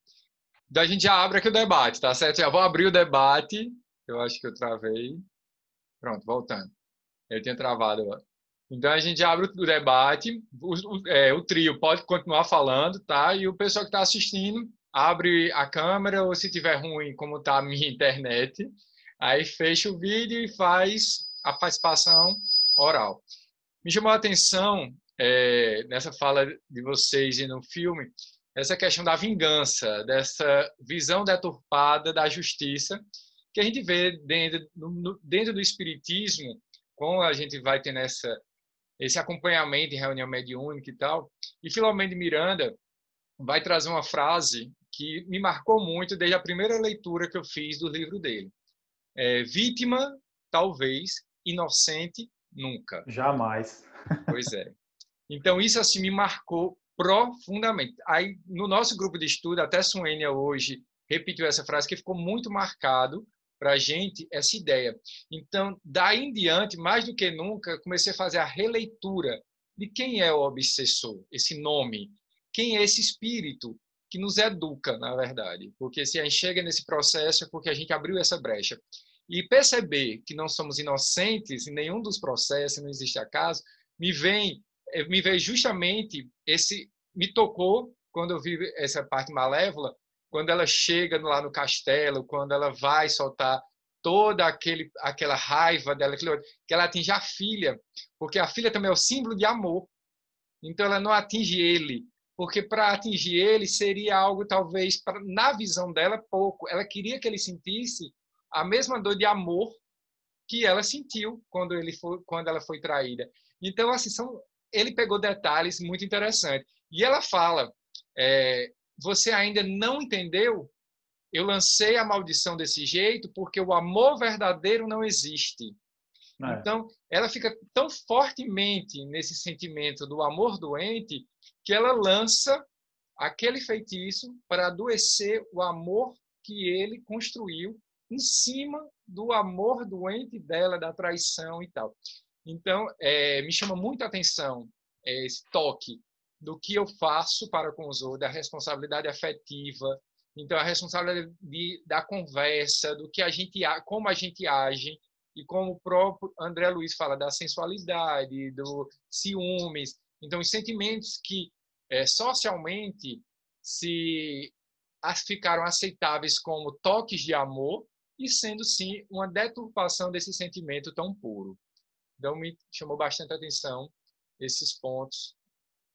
Speaker 2: Da gente já abre aqui o debate, tá certo? Já vou abrir o debate. Eu acho que eu travei. Pronto, voltando. Eu tinha travado agora. Então a gente já abre o debate. O trio pode continuar falando, tá? E o pessoal que está assistindo, abre a câmera, ou se tiver ruim, como está a minha internet, aí fecha o vídeo e faz a participação oral. Me chamou a atenção, nessa fala de vocês e no filme, essa questão da vingança, dessa visão deturpada da justiça, que a gente vê dentro do espiritismo, como a gente vai ter esse acompanhamento em reunião mediúnica e tal. E Filomeno de Miranda vai trazer uma frase que me marcou muito desde a primeira leitura que eu fiz do livro dele. Vítima, talvez, inocente, nunca.
Speaker 1: Jamais.
Speaker 2: Pois é. Então, isso assim me marcou profundamente. Aí, no nosso grupo de estudo, até Suênia hoje repetiu essa frase, que ficou muito marcado para a gente essa ideia. Então, daí em diante, mais do que nunca, comecei a fazer a releitura de quem é o obsessor, esse nome, quem é esse espírito que nos educa, na verdade. Porque se a gente chega nesse processo é porque a gente abriu essa brecha. e perceber que não somos inocentes em nenhum dos processos, não existe acaso, me veio justamente me tocou quando eu vi essa parte malévola, quando ela chega lá no castelo, quando ela vai soltar toda aquela raiva dela, que ela atinge a filha, porque a filha também é o símbolo de amor. Então ela não atinge ele, porque para atingir ele seria algo talvez, na visão dela, pouco. Ela queria que ele sentisse a mesma dor de amor que ela sentiu quando ela foi traída. Então, assim, ele pegou detalhes muito interessantes. E ela fala, você ainda não entendeu? Eu lancei a maldição desse jeito porque o amor verdadeiro não existe. Então, ela fica tão fortemente nesse sentimento do amor doente que ela lança aquele feitiço para adoecer o amor que ele construiu em cima do amor doente dela, da traição e tal. Então, me chama muita atenção esse toque do que eu faço para com os outros, da responsabilidade afetiva, então a responsabilidade da conversa, do que como a gente age, e como o próprio André Luiz fala da sensualidade, do ciúmes. Então, os sentimentos que socialmente ficaram aceitáveis como toques de amor e sendo, sim, uma deturpação desse sentimento tão puro. Então, me chamou bastante atenção esses pontos.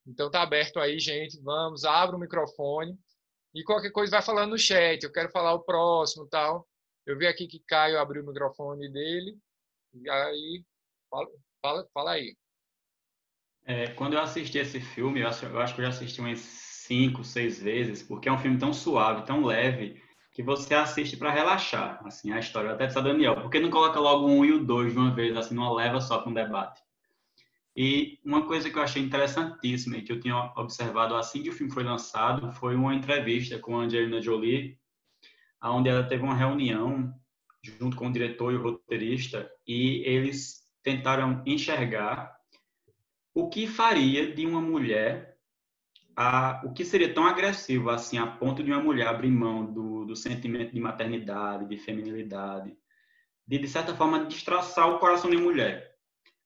Speaker 2: Então, tá aberto aí, gente. Vamos, abra o microfone. E qualquer coisa vai falando no chat. Eu quero falar o próximo e tal. Eu vi aqui que Caio abriu o microfone dele. E aí, fala aí.
Speaker 5: Quando eu assisti esse filme, eu acho que eu já assisti umas 5, 6 vezes, porque é um filme tão suave, tão leve, que você assiste para relaxar, assim, a história. Eu até disse a Daniel, por que não coloca logo um e o 2 de uma vez, assim, numa leva só para um debate? E uma coisa que eu achei interessantíssima e que eu tinha observado assim que o filme foi lançado foi uma entrevista com a Angelina Jolie, onde ela teve uma reunião junto com o diretor e o roteirista, e eles tentaram enxergar o que faria de uma mulher, o que seria tão agressivo assim, a ponto de uma mulher abrir mão do sentimento de maternidade, de feminilidade, de certa forma, destraçar o coração de mulher.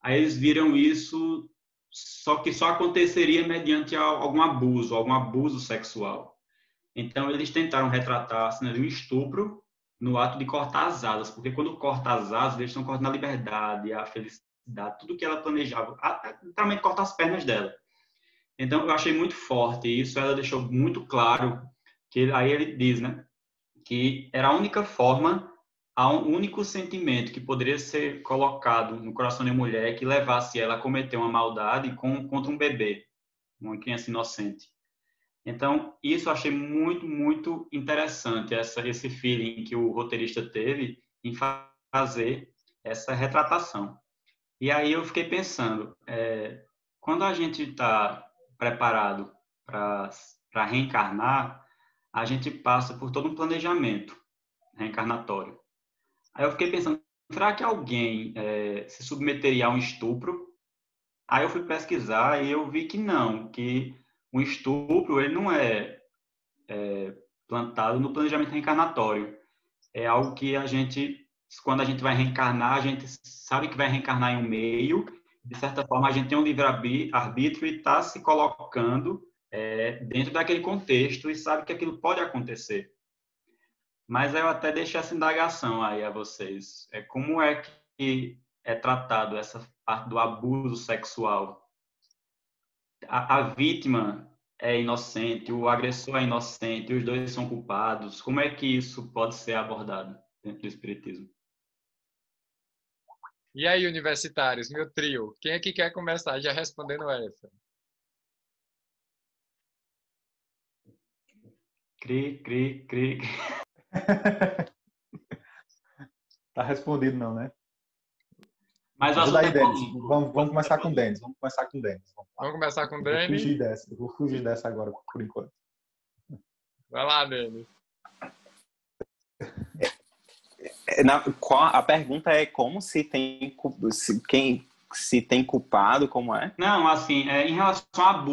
Speaker 5: Aí eles viram isso, só que só aconteceria mediante algum abuso sexual. Então, eles tentaram retratar a cena de um estupro no ato de cortar as asas, porque quando corta as asas, eles estão cortando a liberdade, a felicidade, tudo que ela planejava, literalmente corta as pernas dela. Então, eu achei muito forte isso, ela deixou muito claro, que aí ele diz, né, que era a única forma, o único sentimento que poderia ser colocado no coração de uma mulher que levasse ela a cometer uma maldade contra um bebê, uma criança inocente. Então, isso eu achei muito, muito interessante, esse feeling que o roteirista teve em fazer essa retratação. E aí eu fiquei pensando, quando a gente está preparado para reencarnar, a gente passa por todo um planejamento reencarnatório. Aí eu fiquei pensando, será que alguém se submeteria a um estupro? Aí eu fui pesquisar e eu vi que não, que um estupro ele não é plantado no planejamento reencarnatório. É algo que quando a gente vai reencarnar, a gente sabe que vai reencarnar em um meio, de certa forma a gente tem um livre-arbítrio e está se colocando dentro daquele contexto e sabe que aquilo pode acontecer. Mas eu até deixei essa indagação aí a vocês. Como é que é tratado essa parte do abuso sexual? A vítima é inocente, o agressor é inocente, os dois são culpados. Como é que isso pode ser abordado dentro do Espiritismo?
Speaker 2: E aí, universitários, meu trio, quem é que quer começar já respondendo essa?
Speaker 5: Cri.
Speaker 1: Tá respondido não, né?
Speaker 5: Mas
Speaker 1: ajuda aí, Denis. Vamos começar com o Denis. Vamos começar com o Denis. Eu vou fugir dessa agora, por enquanto.
Speaker 2: Vai lá, Denis.
Speaker 4: A pergunta é como se tem culpado, como é?
Speaker 5: Não, assim, em relação ao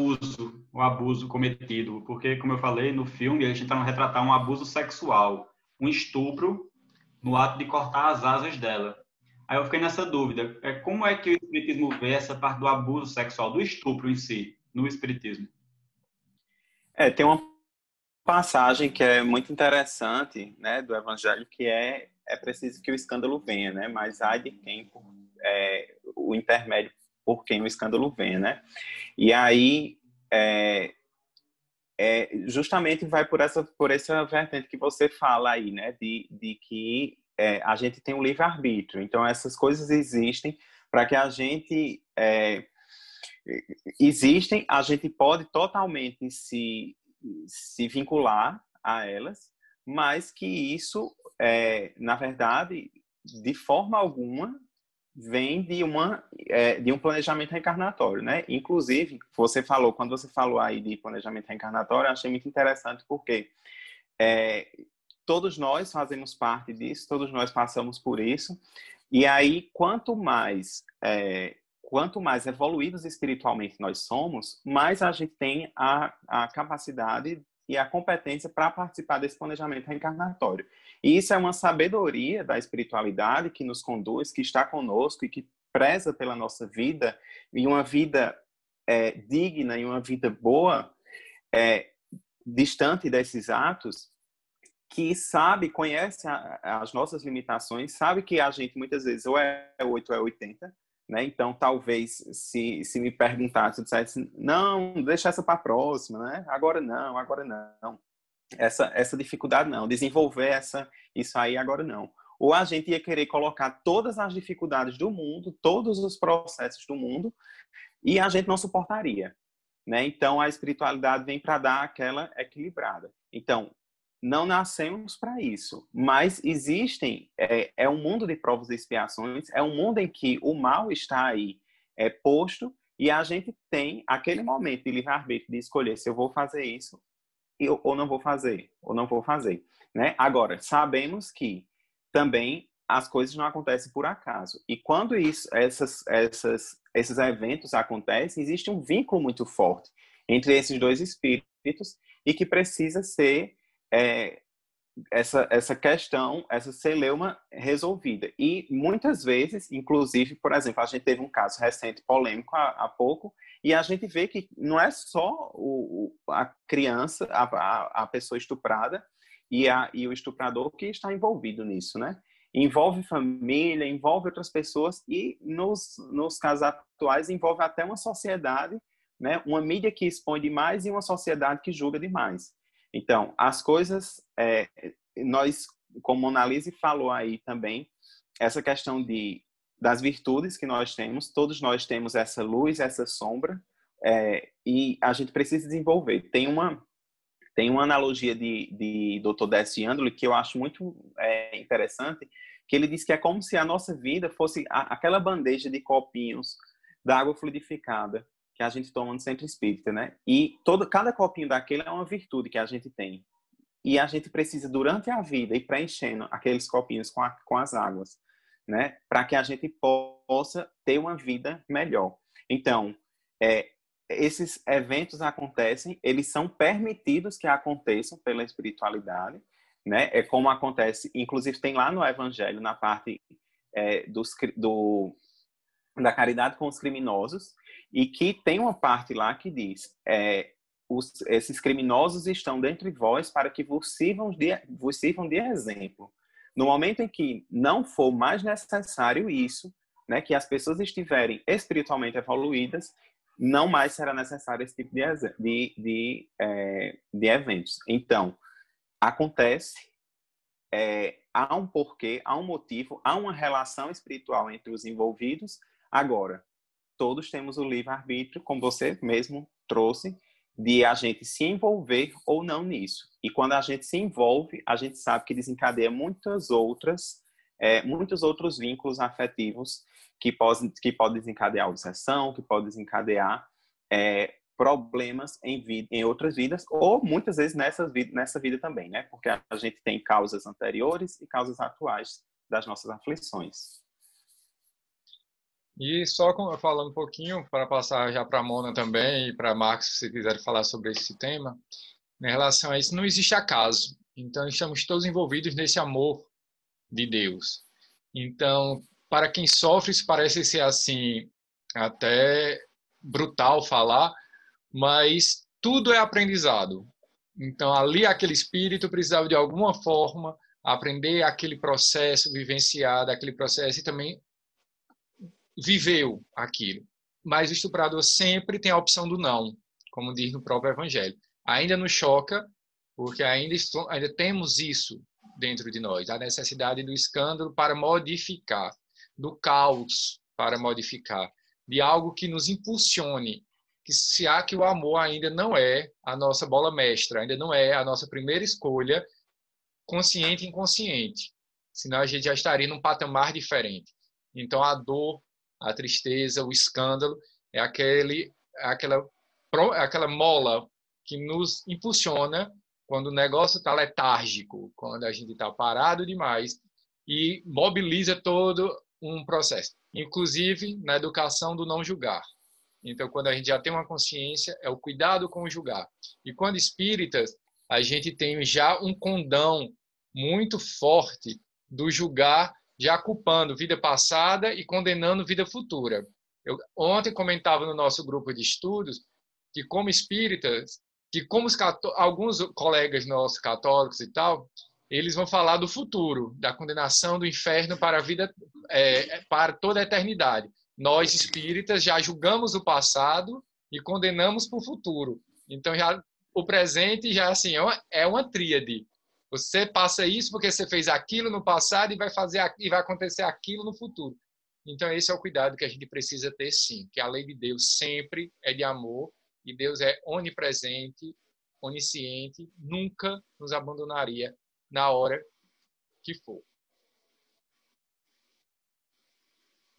Speaker 5: o abuso cometido, porque, como eu falei, no filme eles tentaram retratar um abuso sexual, um estupro no ato de cortar as asas dela. Aí eu fiquei nessa dúvida. Como é que o Espiritismo vê essa parte do abuso sexual, do estupro em si, no Espiritismo?
Speaker 4: Tem uma passagem que é muito interessante, né, do Evangelho, que é preciso que o escândalo venha, né, mas ai de quem, o intermédio por quem o escândalo venha, né. E aí, justamente vai por essa vertente que você fala aí, né, de que a gente tem um livre-arbítrio. Então, essas coisas existem para que a gente... a gente pode totalmente se vincular a elas, mas que isso, na verdade, de forma alguma, vem de um planejamento reencarnatório, né? Inclusive, quando você falou aí de planejamento reencarnatório, eu achei muito interessante porque todos nós fazemos parte disso, todos nós passamos por isso, e aí quanto mais evoluídos espiritualmente nós somos, mais a gente tem a capacidade e a competência para participar desse planejamento reencarnatório. E isso é uma sabedoria da espiritualidade que nos conduz, que está conosco e que preza pela nossa vida, e uma vida digna e uma vida boa, distante desses atos, que conhece as nossas limitações, sabe que a gente muitas vezes ou é 8 ou é 80, né? Então, talvez, se me perguntasse, eu dissesse, não, deixa essa para a próxima, né? Agora não. Essa dificuldade não, desenvolver isso aí agora não. Ou a gente ia querer colocar todas as dificuldades do mundo, todos os processos do mundo, e a gente não suportaria, né? Então, a espiritualidade vem para dar aquela equilibrada. Então, não nascemos para isso, mas existem, um mundo de provas e expiações, é um mundo em que o mal está aí posto, e a gente tem aquele momento de livre-arbítrio de escolher se eu vou fazer isso ou não vou fazer, né? Agora, sabemos que também as coisas não acontecem por acaso, e quando esses eventos acontecem, existe um vínculo muito forte entre esses dois espíritos, e que precisa ser essa questão, essa celeuma resolvida. E muitas vezes, inclusive, por exemplo, a gente teve um caso recente, polêmico, há pouco, e a gente vê que não é só a criança, a pessoa estuprada e o estuprador que está envolvido nisso, né? Envolve família, envolve outras pessoas, e nos casos atuais envolve até uma sociedade, né? Uma mídia que expõe demais e uma sociedade que julga demais. Então, as coisas, nós, como Mona Lisa falou aí também, essa questão das virtudes que nós temos, todos nós temos essa luz, essa sombra, e a gente precisa desenvolver. Tem uma analogia de Dr. Deci Andoli que eu acho muito interessante, que ele diz que é como se a nossa vida fosse aquela bandeja de copinhos da água fluidificada que a gente toma no centro espírita, né? E cada copinho daquele é uma virtude que a gente tem. E a gente precisa, durante a vida, ir preenchendo aqueles copinhos com as águas, né? Para que a gente possa ter uma vida melhor. Então, esses eventos acontecem, eles são permitidos que aconteçam pela espiritualidade, né? É como acontece, inclusive tem lá no Evangelho, na parte da caridade com os criminosos, e que tem uma parte lá que diz: esses criminosos estão dentre vós para que vos sirvam de exemplo. No momento em que não for mais necessário isso, né, que as pessoas estiverem espiritualmente evoluídas, não mais será necessário esse tipo de eventos. Então, acontece, há um porquê, há um motivo, há uma relação espiritual entre os envolvidos. Agora, todos temos o livre-arbítrio, como você mesmo trouxe, de a gente se envolver ou não nisso. E quando a gente se envolve, a gente sabe que desencadeia muitos outros vínculos afetivos que podem desencadear obsessão, que podem desencadear problemas em outras vidas, ou muitas vezes nessa vida também, né? Porque a gente tem causas anteriores e causas atuais das nossas aflições.
Speaker 2: E só falando um pouquinho, para passar já para a Mona também, e para Marcos, se quiserem falar sobre esse tema, em relação a isso, não existe acaso. Então, estamos todos envolvidos nesse amor de Deus. Então, para quem sofre, isso parece ser assim, até brutal falar, mas tudo é aprendizado. Então, ali aquele espírito precisava de alguma forma aprender aquele processo, vivenciar daquele processo e também viveu aquilo. Mas o estuprador sempre tem a opção do não, como diz no próprio Evangelho. Ainda nos choca, porque ainda temos isso dentro de nós, a necessidade do escândalo para modificar, do caos para modificar, de algo que nos impulsione, que se há que o amor ainda não é a nossa bola mestra, ainda não é a nossa primeira escolha, consciente e inconsciente. Senão a gente já estaria num patamar diferente. Então a dor, a tristeza, o escândalo é aquela mola que nos impulsiona quando o negócio está letárgico, quando a gente está parado demais e mobiliza todo um processo, inclusive na educação do não julgar. Então, quando a gente já tem uma consciência, é o cuidado com o julgar. E quando espíritas, a gente tem já um condão muito forte do julgar, já culpando vida passada e condenando vida futura. Eu ontem comentava no nosso grupo de estudos que, como espíritas, que como alguns colegas nossos católicos e tal, eles vão falar do futuro, da condenação do inferno para a vida, para toda a eternidade. Nós, espíritas, já julgamos o passado e condenamos para o futuro. Então, já, o presente já assim, é uma tríade. Você passa isso porque você fez aquilo no passado e vai acontecer aquilo no futuro. Então, esse é o cuidado que a gente precisa ter, sim, que a lei de Deus sempre é de amor e Deus é onipresente, onisciente, nunca nos abandonaria na hora que for.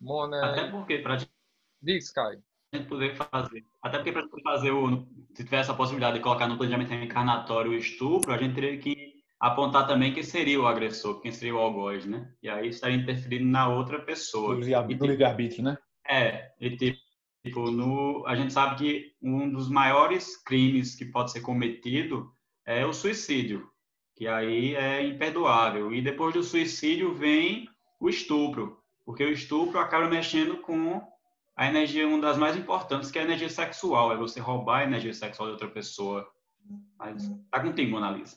Speaker 2: Mona...
Speaker 5: Até porque, para a
Speaker 2: Diz, Caio.
Speaker 5: gente poder fazer, até porque para fazer se tivesse a possibilidade de colocar no planejamento reencarnatório o estupro, a gente teria que apontar também quem seria o agressor, quem seria o algoz, né? E aí estaria interferindo na outra pessoa.
Speaker 1: Do livre-arbítrio, né?
Speaker 5: A gente sabe que um dos maiores crimes que pode ser cometido é o suicídio, que aí é imperdoável. E depois do suicídio vem o estupro, porque o estupro acaba mexendo com a energia, uma das mais importantes, que é a energia sexual, é você roubar a energia sexual de outra pessoa. Mas tá contigo, Mona Lisa.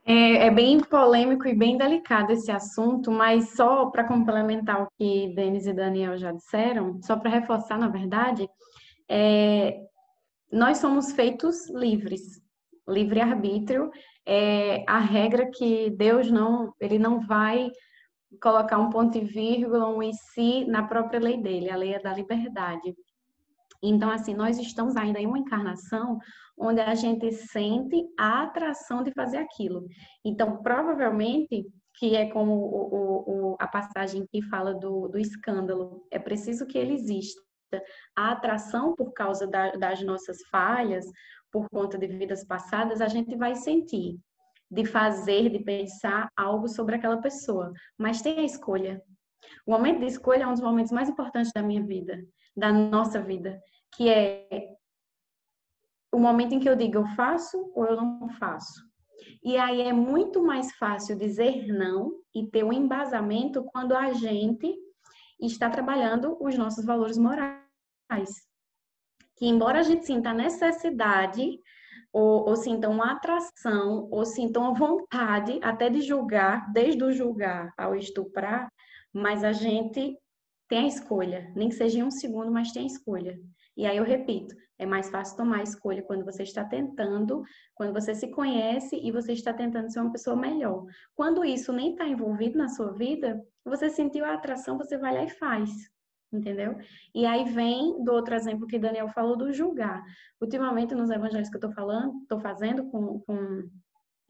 Speaker 3: É bem polêmico e bem delicado esse assunto, mas só para complementar o que Denis e Daniel já disseram, só para reforçar, na verdade, nós somos feitos livres, livre-arbítrio é a regra que Deus ele não vai colocar um ponto e vírgula, um e si na própria lei dele, a lei é da liberdade. Então, assim, nós estamos ainda em uma encarnação onde a gente sente a atração de fazer aquilo. Então, provavelmente, que é como a passagem que fala do escândalo, é preciso que ele exista. A atração por causa das nossas falhas, por conta de vidas passadas, a gente vai sentir de fazer, de pensar algo sobre aquela pessoa. Mas tem a escolha. O momento de escolha é um dos momentos mais importantes da minha vida, da nossa vida, que é o momento em que eu digo eu faço ou eu não faço. E aí é muito mais fácil dizer não e ter um embasamento quando a gente está trabalhando os nossos valores morais. Que embora a gente sinta a necessidade, ou sinta uma atração, ou sinta uma vontade até de julgar, desde o julgar ao estuprar, mas a gente tem a escolha, nem que seja em um segundo, mas tem a escolha. E aí eu repito, é mais fácil tomar a escolha quando você está tentando, quando você se conhece e você está tentando ser uma pessoa melhor. Quando isso nem está envolvido na sua vida, você sentiu a atração, você vai lá e faz. Entendeu? E aí vem do outro exemplo que Daniel falou do julgar. Ultimamente, nos evangelhos que eu estou fazendo com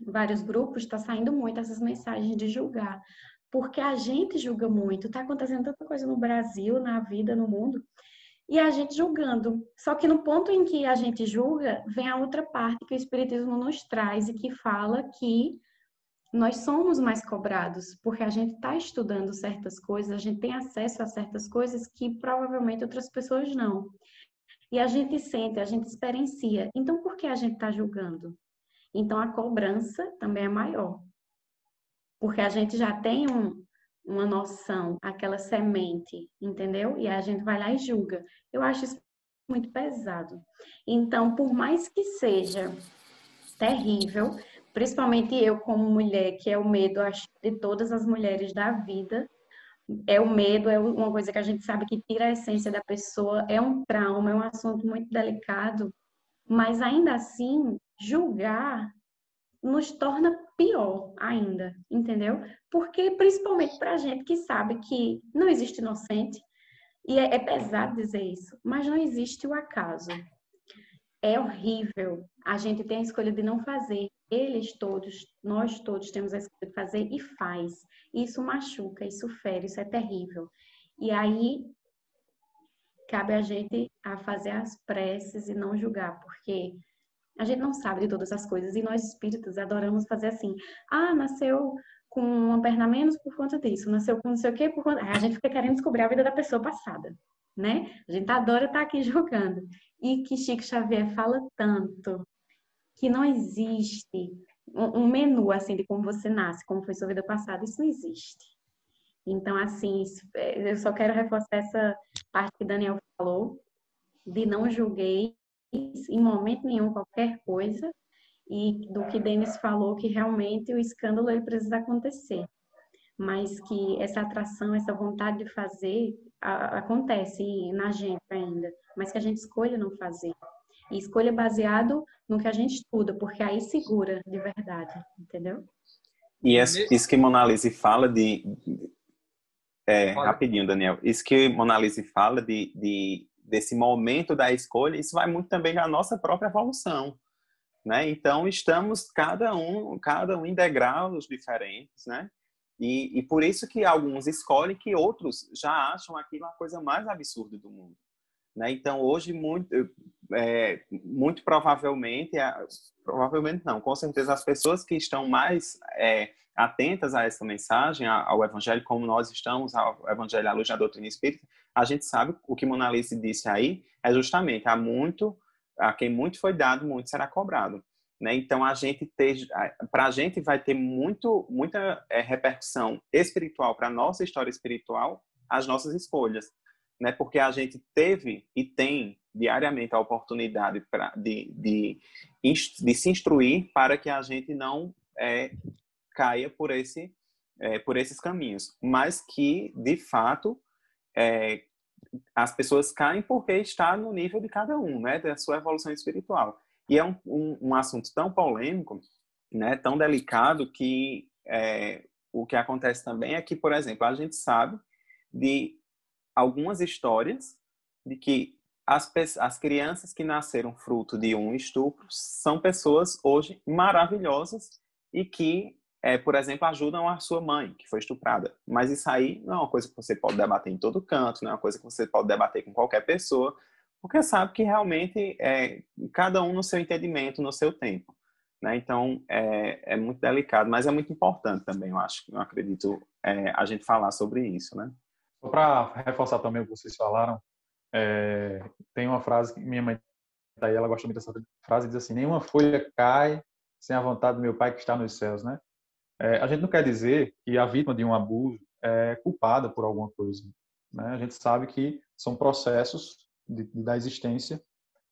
Speaker 3: vários grupos, está saindo muito essas mensagens de julgar. Porque a gente julga muito. Está acontecendo tanta coisa no Brasil, na vida, no mundo, e a gente julgando. Só que no ponto em que a gente julga, vem a outra parte que o Espiritismo nos traz e que fala que nós somos mais cobrados, porque a gente está estudando certas coisas, a gente tem acesso a certas coisas que provavelmente outras pessoas não. E a gente sente, a gente experiencia. Então, por que a gente está julgando? Então, a cobrança também é maior. porque a gente já tem uma noção, aquela semente, entendeu? E a gente vai lá e julga. Eu acho isso muito pesado. Então, por mais que seja terrível, principalmente eu como mulher, que é o medo, acho, de todas as mulheres da vida, é o medo, é uma coisa que a gente sabe que tira a essência da pessoa, é um trauma, é um assunto muito delicado, mas ainda assim, julgar nos torna pior ainda, entendeu? Porque, principalmente para a gente que sabe que não existe inocente, e é pesado dizer isso, mas não existe o acaso. É horrível. A gente tem a escolha de não fazer. Eles todos, nós todos temos a escolha de fazer e faz. Isso machuca, isso fere, isso é terrível. E aí cabe a gente a fazer as preces e não julgar, porque a gente não sabe de todas as coisas e nós espíritas adoramos fazer assim. Ah, nasceu com uma perna a menos por conta disso, nasceu com não sei o quê por conta... A gente fica querendo descobrir a vida da pessoa passada, né? A gente adora estar aqui jogando. E que Chico Xavier fala tanto que não existe um menu assim de como você nasce, como foi sua vida passada, isso não existe. Então, assim, eu só quero reforçar essa parte que Daniel falou, de não julguei em momento nenhum qualquer coisa, e do que Denis falou, que realmente o escândalo ele precisa acontecer, mas que essa atração, essa vontade de fazer acontece na gente ainda, mas que a gente escolha não fazer. E escolha baseado no que a gente estuda, porque aí segura de verdade, entendeu?
Speaker 4: E isso que Mona Lisa fala
Speaker 2: Olha,
Speaker 4: rapidinho, Daniel. Isso que Mona Lisa fala desse momento da escolha, isso vai muito também da nossa própria evolução, né? Então, estamos cada um em degraus diferentes, né? E por isso que alguns escolhem que outros já acham aquilo a coisa mais absurda do mundo, né? Então, hoje, muito provavelmente não, com certeza as pessoas que estão mais atentas a essa mensagem, ao Evangelho, como nós estamos, ao Evangelho à luz da doutrina espírita, a gente sabe o que Mona Lisa disse aí é justamente a quem muito foi dado, muito será cobrado, né? Então, para a gente vai ter muita repercussão espiritual para a nossa história espiritual, as nossas escolhas, né? Porque a gente teve e tem diariamente a oportunidade de se instruir para que a gente não caia por esses caminhos, mas que, de fato, as pessoas caem porque está no nível de cada um, né? Da sua evolução espiritual. E é um assunto tão polêmico, né? Tão delicado, que o que acontece também é que, por exemplo, a gente sabe de algumas histórias de que as crianças que nasceram fruto de um estupro são pessoas hoje maravilhosas e que, por exemplo, ajudam a sua mãe, que foi estuprada. Mas isso aí não é uma coisa que você pode debater em todo canto, não é uma coisa que você pode debater com qualquer pessoa, porque sabe que realmente cada um no seu entendimento, no seu tempo, né? Então, é muito delicado, mas é muito importante também, eu acredito, a gente falar sobre isso, né?
Speaker 1: Só para reforçar também o que vocês falaram, tem uma frase que minha mãe tá aí, ela gosta muito dessa frase, diz assim: nenhuma folha cai sem a vontade do meu Pai que está nos céus, né? A gente não quer dizer que a vítima de um abuso é culpada por alguma coisa, né? A gente sabe que são processos da existência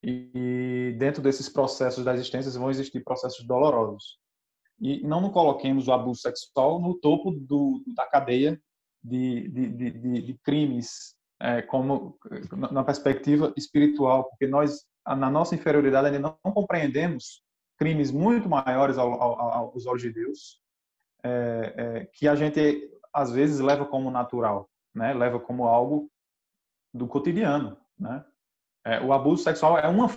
Speaker 1: e dentro desses processos da existência vão existir processos dolorosos. E não coloquemos o abuso sexual no topo da cadeia de crimes, como na perspectiva espiritual, porque nós, na nossa inferioridade, ainda não compreendemos crimes muito maiores aos olhos de Deus, que a gente às vezes leva como natural, né? Leva como algo do cotidiano, né? O abuso sexual é uma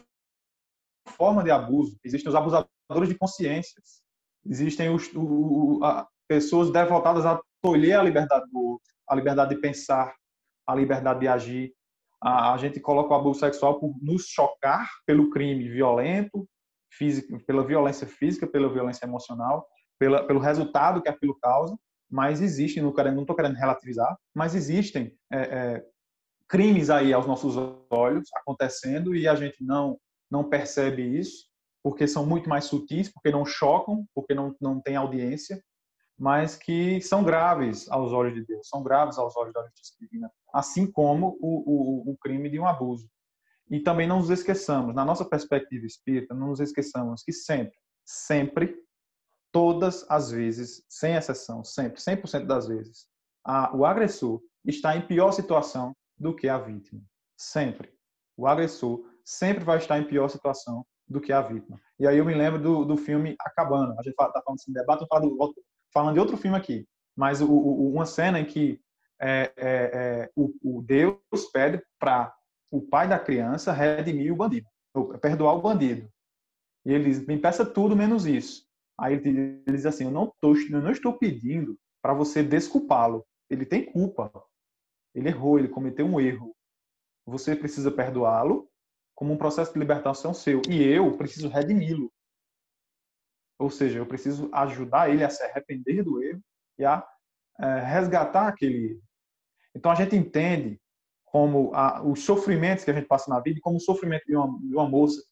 Speaker 1: forma de abuso. Existem os abusadores de consciências, existem pessoas devotadas a tolher a liberdade do outro, a liberdade de pensar, a liberdade de agir. A gente coloca o abuso sexual por nos chocar pelo crime violento, pela violência física, pela violência emocional, pelo resultado que aquilo causa, mas existem, não estou querendo relativizar, mas existem crimes aí aos nossos olhos acontecendo e a gente não percebe isso, porque são muito mais sutis, porque não chocam, porque não tem audiência, mas que são graves aos olhos de Deus, são graves aos olhos da justiça divina, assim como o crime de um abuso. E também não nos esqueçamos, na nossa perspectiva espírita, não nos esqueçamos que sempre, todas as vezes, sem exceção, sempre, 100% das vezes, o agressor está em pior situação do que a vítima. Sempre. O agressor sempre vai estar em pior situação do que a vítima. E aí eu me lembro do filme A Cabana. A gente está falando desse debate, falando de outro filme aqui. Mas uma cena em que o Deus pede para o pai da criança redimir o bandido, perdoar o bandido. E ele diz, me peça tudo menos isso. Aí ele diz assim, eu não estou pedindo para você desculpá-lo. Ele tem culpa. Ele errou, ele cometeu um erro. Você precisa perdoá-lo como um processo de libertação seu. E eu preciso redimi-lo. Ou seja, eu preciso ajudar ele a se arrepender do erro e a resgatar aquele erro. Então a gente entende como os sofrimentos que a gente passa na vida, como o sofrimento de uma moça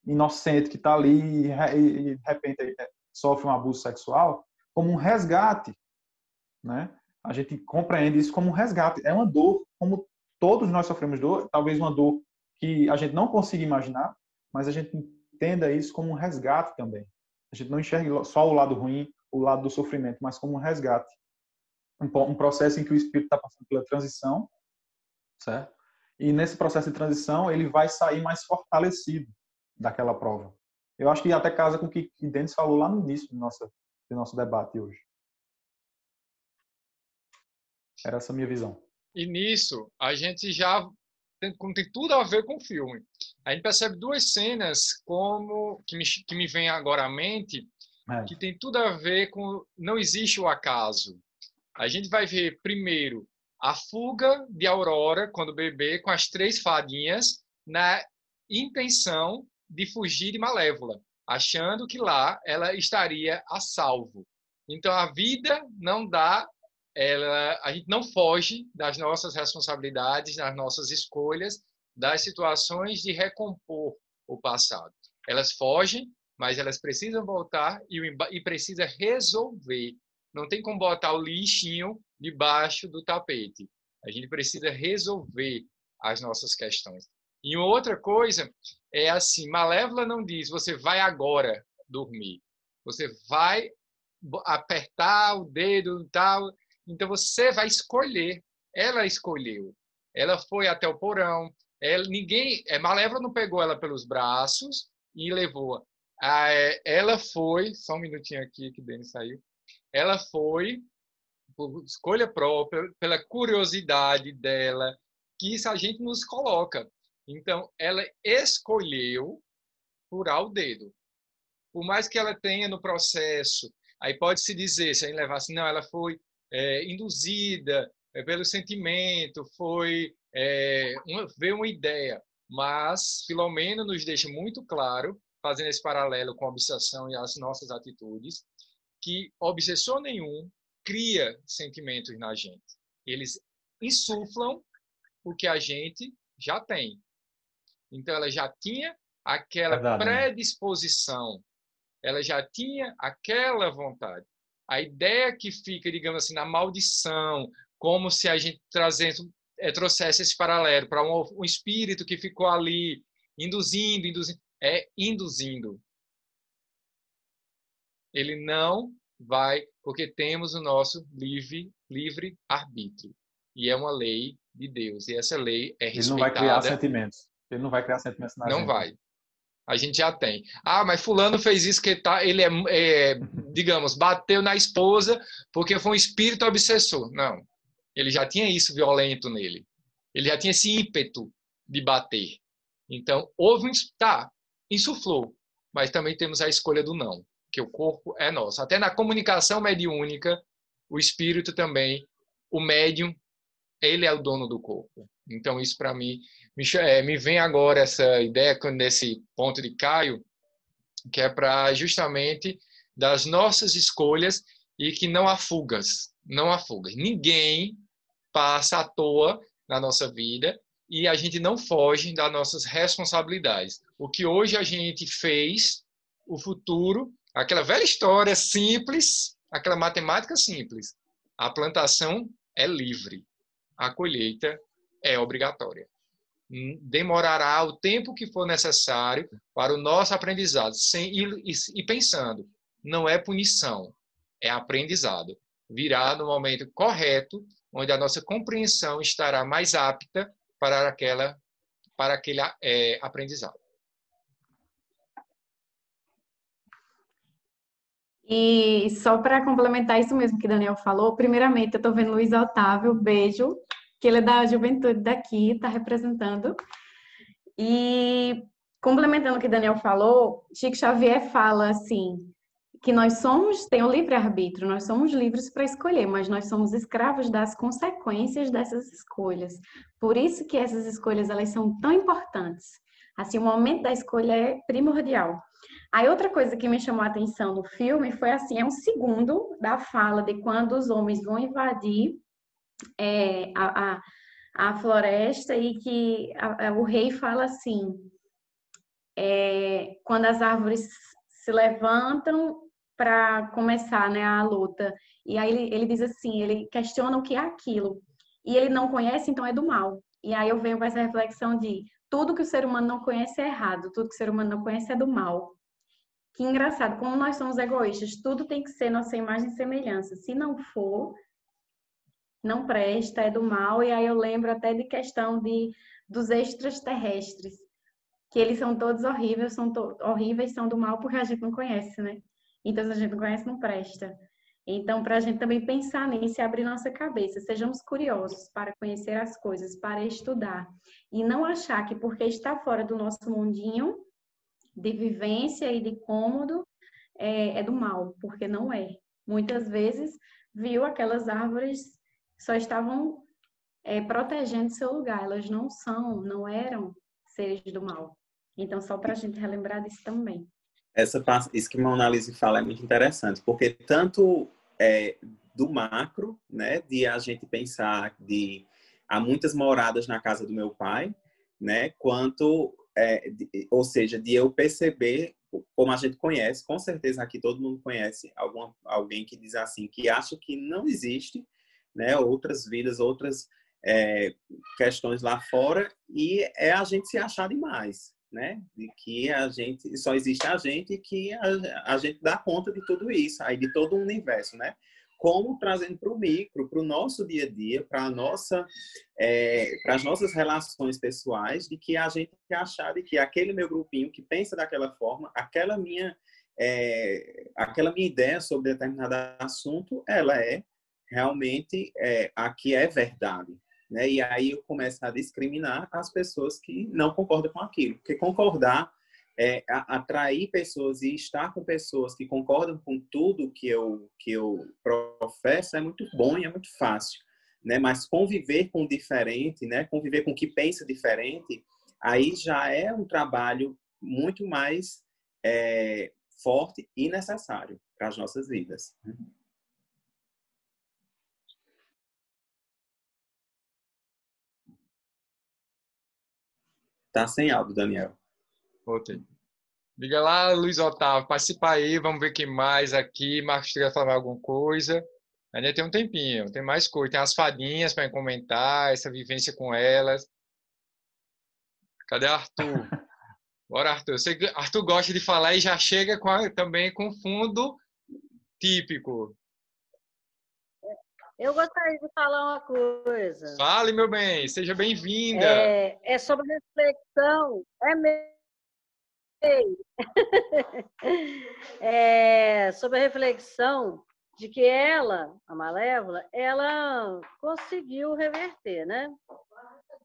Speaker 1: inocente que está ali e de repente sofre um abuso sexual, como um resgate, né? A gente compreende isso como um resgate. É uma dor, como todos nós sofremos dor, talvez uma dor que a gente não consiga imaginar, mas a gente entenda isso como um resgate também. A gente não enxerga só o lado ruim, o lado do sofrimento, mas como um resgate. Um processo em que o espírito está passando pela transição, certo? E nesse processo de transição, ele vai sair mais fortalecido daquela prova. Eu acho que até casa com o que Denis falou lá no início do nosso debate hoje. Era essa a minha visão.
Speaker 2: E nisso, a gente já tem tudo a ver com o filme. A gente percebe duas cenas que me vem agora à mente, que tem tudo a ver com... Não existe o acaso. A gente vai ver, primeiro, a fuga de Aurora, quando bebê, com as 3 fadinhas, na intenção de fugir de Malévola, achando que lá ela estaria a salvo. Então, a vida não dá... a gente não foge das nossas responsabilidades, das nossas escolhas, das situações de recompor o passado. Elas fogem, mas elas precisam voltar e precisa resolver. Não tem como botar o lixinho debaixo do tapete. A gente precisa resolver as nossas questões. E outra coisa é assim, Malévola não diz, você vai agora dormir. Você vai apertar o dedo e tal. Então você vai escolher. Ela escolheu. Ela foi até o porão. Malévola não pegou ela pelos braços e levou. Ela foi, só um minutinho aqui que o Denis saiu. Ela foi por escolha própria, pela curiosidade dela, que isso a gente nos coloca. Então, ela escolheu furar o dedo. Por mais que ela tenha no processo, aí pode-se dizer, se a gente levar assim, não, ela foi induzida pelo sentimento, veio uma ideia. Mas Filomena nos deixa muito claro, fazendo esse paralelo com a obsessão e as nossas atitudes, que obsessor nenhum cria sentimentos na gente. Eles insuflam o que a gente já tem. Então, ela já tinha aquela predisposição, ela já tinha aquela vontade. A ideia que fica, digamos assim, na maldição, como se a gente trouxesse esse paralelo para um espírito que ficou ali, induzindo. Ele não vai, porque temos o nosso livre arbítrio. E é uma lei de Deus. E essa lei é respeitada.
Speaker 1: Ele não vai criar sentimentos. Ele não vai criar sentimentos na gente.
Speaker 2: Não vai. A gente já tem. Mas fulano fez isso que ele digamos, bateu na esposa porque foi um espírito obsessor. Não. Ele já tinha isso violento nele. Ele já tinha esse ímpeto de bater. Então, insuflou. Mas também temos a escolha do não, que o corpo é nosso. Até na comunicação mediúnica, o espírito também, o médium, ele é o dono do corpo. Então, isso para mim, me vem agora essa ideia, nesse ponto de Caio, que é para justamente das nossas escolhas e que não há fugas. Não há fugas. Ninguém passa à toa na nossa vida e a gente não foge das nossas responsabilidades. O que hoje a gente fez, o futuro, aquela velha história simples, aquela matemática simples. A plantação é livre, a colheita é obrigatória. Demorará o tempo que for necessário para o nosso aprendizado, e pensando, não é punição, é aprendizado. Virá no momento correto, onde a nossa compreensão estará mais apta para aquele aprendizado.
Speaker 3: E só para complementar isso mesmo que Daniel falou, primeiramente eu estou vendo Luiz Otávio, beijo, que ele é da juventude daqui, está representando. E complementando o que Daniel falou, Chico Xavier fala assim, que nós tem o livre-arbítrio, nós somos livres para escolher, mas nós somos escravos das consequências dessas escolhas. Por isso que essas escolhas, elas são tão importantes. Assim, o momento da escolha é primordial. Aí outra coisa que me chamou a atenção no filme foi assim, é um segundo da fala de quando os homens vão invadir a floresta e que o rei fala assim, quando as árvores se levantam para começar, né, a luta. E aí ele diz assim, ele questiona o que é aquilo. E ele não conhece, então é do mal. E aí eu venho com essa reflexão de tudo que o ser humano não conhece é errado, tudo que o ser humano não conhece é do mal. Que engraçado, como nós somos egoístas, tudo tem que ser nossa imagem e semelhança. Se não for, não presta, é do mal. E aí eu lembro até de questão dos extraterrestres, que eles são todos horríveis, são do mal porque a gente não conhece, né? Então, se a gente não conhece, não presta. Então, para a gente também pensar nisso e abrir nossa cabeça, sejamos curiosos para conhecer as coisas, para estudar. E não achar que porque está fora do nosso mundinho de vivência e de cômodo, é do mal, porque não é. Muitas vezes, viu aquelas árvores só estavam protegendo seu lugar, elas não eram seres do mal. Então, só para a gente relembrar disso também.
Speaker 4: Isso que a Mona Lisa fala é muito interessante, porque tanto do macro, né, de a gente pensar há muitas moradas na casa do meu pai, né, quanto, ou seja, de eu perceber, como a gente conhece, com certeza aqui todo mundo conhece alguém que diz assim, que acha que não existe, né, outras vidas, outras questões lá fora, e é a gente se achar demais, né? De que só existe a gente e que a gente dá conta de tudo isso, aí de todo o universo, né? Como trazendo para o micro, para o nosso dia a dia, para as nossas relações pessoais, de que a gente achar de que aquele meu grupinho que pensa daquela forma, aquela minha ideia sobre determinado assunto, ela é realmente a que é verdade. Né? E aí eu começo a discriminar as pessoas que não concordam com aquilo. Porque concordar, atrair pessoas e estar com pessoas que concordam com tudo que eu professo é muito bom e é muito fácil. Né? Mas conviver com o diferente, né? Conviver com o que pensa diferente, aí já é um trabalho muito mais forte e necessário para as nossas vidas. Tá sem áudio, Daniel.
Speaker 2: Voltei. Liga lá, Luiz Otávio, participa aí, vamos ver o que mais aqui. Marcos, tu quer falar alguma coisa? Ainda tem um tempinho, tem mais coisa. Tem as fadinhas para comentar, essa vivência com elas. Cadê Arthur? Bora, Arthur. Eu sei que Arthur gosta de falar e já chega também com fundo típico.
Speaker 6: Eu gostaria de falar uma coisa.
Speaker 2: Fale, meu bem, seja bem-vinda.
Speaker 6: É sobre reflexão. Sobre a reflexão de que ela, a Malévola, ela conseguiu reverter, né?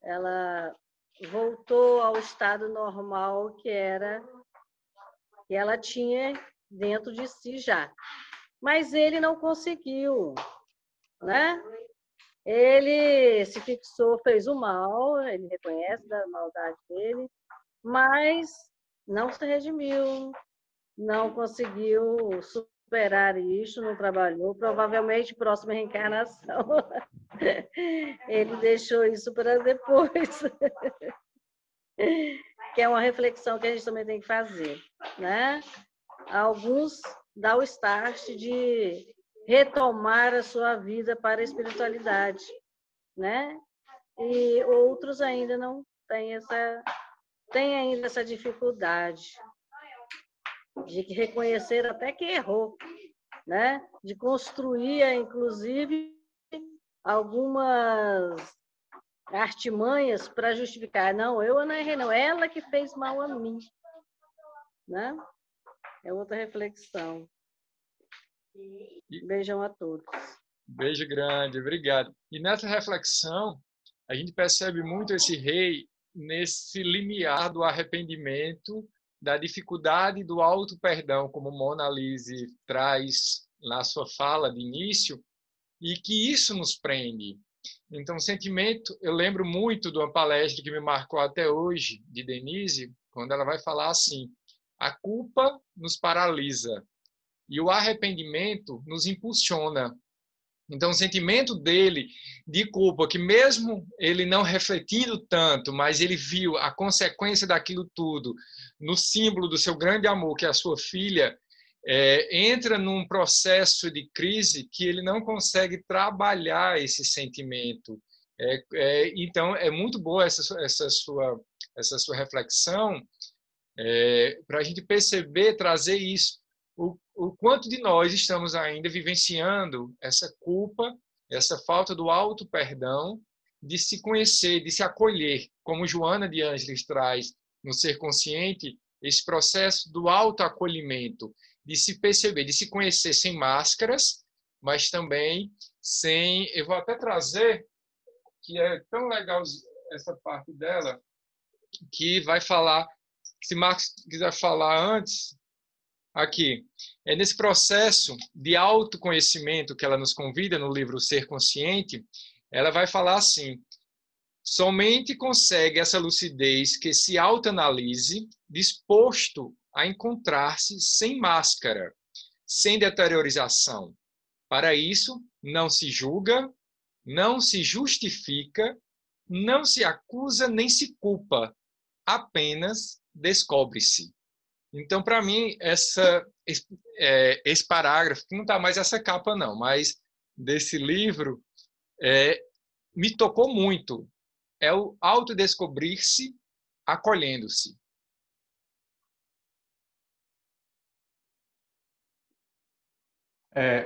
Speaker 6: Ela voltou ao estado normal que ela tinha dentro de si já. Mas ele não conseguiu, né? Ele se fixou, fez o mal, ele reconhece da maldade dele, mas não se redimiu, não conseguiu superar isso, não trabalhou, provavelmente próxima reencarnação. Ele deixou isso para depois. Que é uma reflexão que a gente também tem que fazer, né? Alguns dá o start de retomar a sua vida para a espiritualidade, né? E outros ainda não têm ainda essa dificuldade de reconhecer até que errou, né? De construir, inclusive, algumas artimanhas para justificar. Não, eu não errei, não. Ela que fez mal a mim, né? É outra reflexão. Beijão a todos.
Speaker 2: Beijo grande, obrigado. E nessa reflexão, a gente percebe muito esse rei nesse limiar do arrependimento, da dificuldade do auto-perdão, como Mona Lise traz na sua fala de início, e que isso nos prende. Então, o sentimento, eu lembro muito de uma palestra que me marcou até hoje, de Denise, quando ela vai falar assim: a culpa nos paralisa e o arrependimento nos impulsiona. Então, o sentimento dele de culpa, que mesmo ele não refletindo tanto, mas ele viu a consequência daquilo tudo no símbolo do seu grande amor, que é a sua filha, entra num processo de crise que ele não consegue trabalhar esse sentimento. Então, é muito boa essa sua reflexão, para a gente perceber, trazer isso. O quanto de nós estamos ainda vivenciando essa culpa, essa falta do auto-perdão, de se conhecer, de se acolher, como Joana de Ângeles traz no Ser Consciente, esse processo do autoacolhimento, de se perceber, de se conhecer sem máscaras, mas também sem... Eu vou até trazer, que é tão legal essa parte dela, que vai falar, se Marcos quiser falar antes, aqui, é nesse processo de autoconhecimento que ela nos convida no livro Ser Consciente, ela vai falar assim: somente consegue essa lucidez que se autoanalise, disposto a encontrar-se sem máscara, sem deteriorização. Para isso, não se julga, não se justifica, não se acusa nem se culpa, apenas descobre-se. Então, para mim, esse parágrafo, que não está mais essa capa não, mas desse livro, me tocou muito. É o autodescobrir-se acolhendo-se.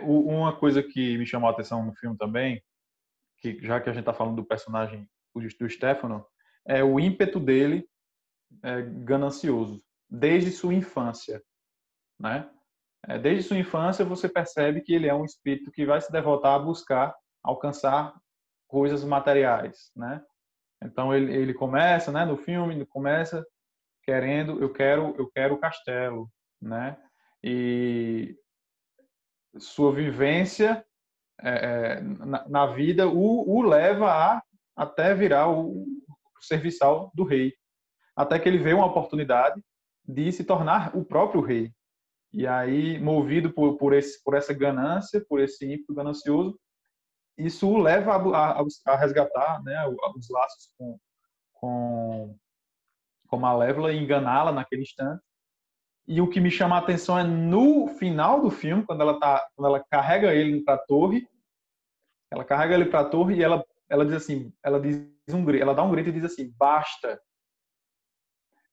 Speaker 1: Uma coisa que me chamou a atenção no filme também, que já que a gente está falando do personagem do Stefano, é o ímpeto dele ganancioso, desde sua infância, né? Desde sua infância você percebe que ele é um espírito que vai se devotar a buscar alcançar coisas materiais, né? Então ele começa, né, no filme, ele começa querendo, eu quero o castelo, né? E sua vivência na vida o leva a até virar o serviçal do rei, até que ele vê uma oportunidade de se tornar o próprio rei. E aí, movido por essa ganância, por esse ímpeto ganancioso, isso o leva a resgatar, né, os laços com Malévola e enganá-la naquele instante. E o que me chama a atenção é no final do filme, quando ela carrega ele para a torre, e ela diz assim, ela dá um grito e diz assim: basta.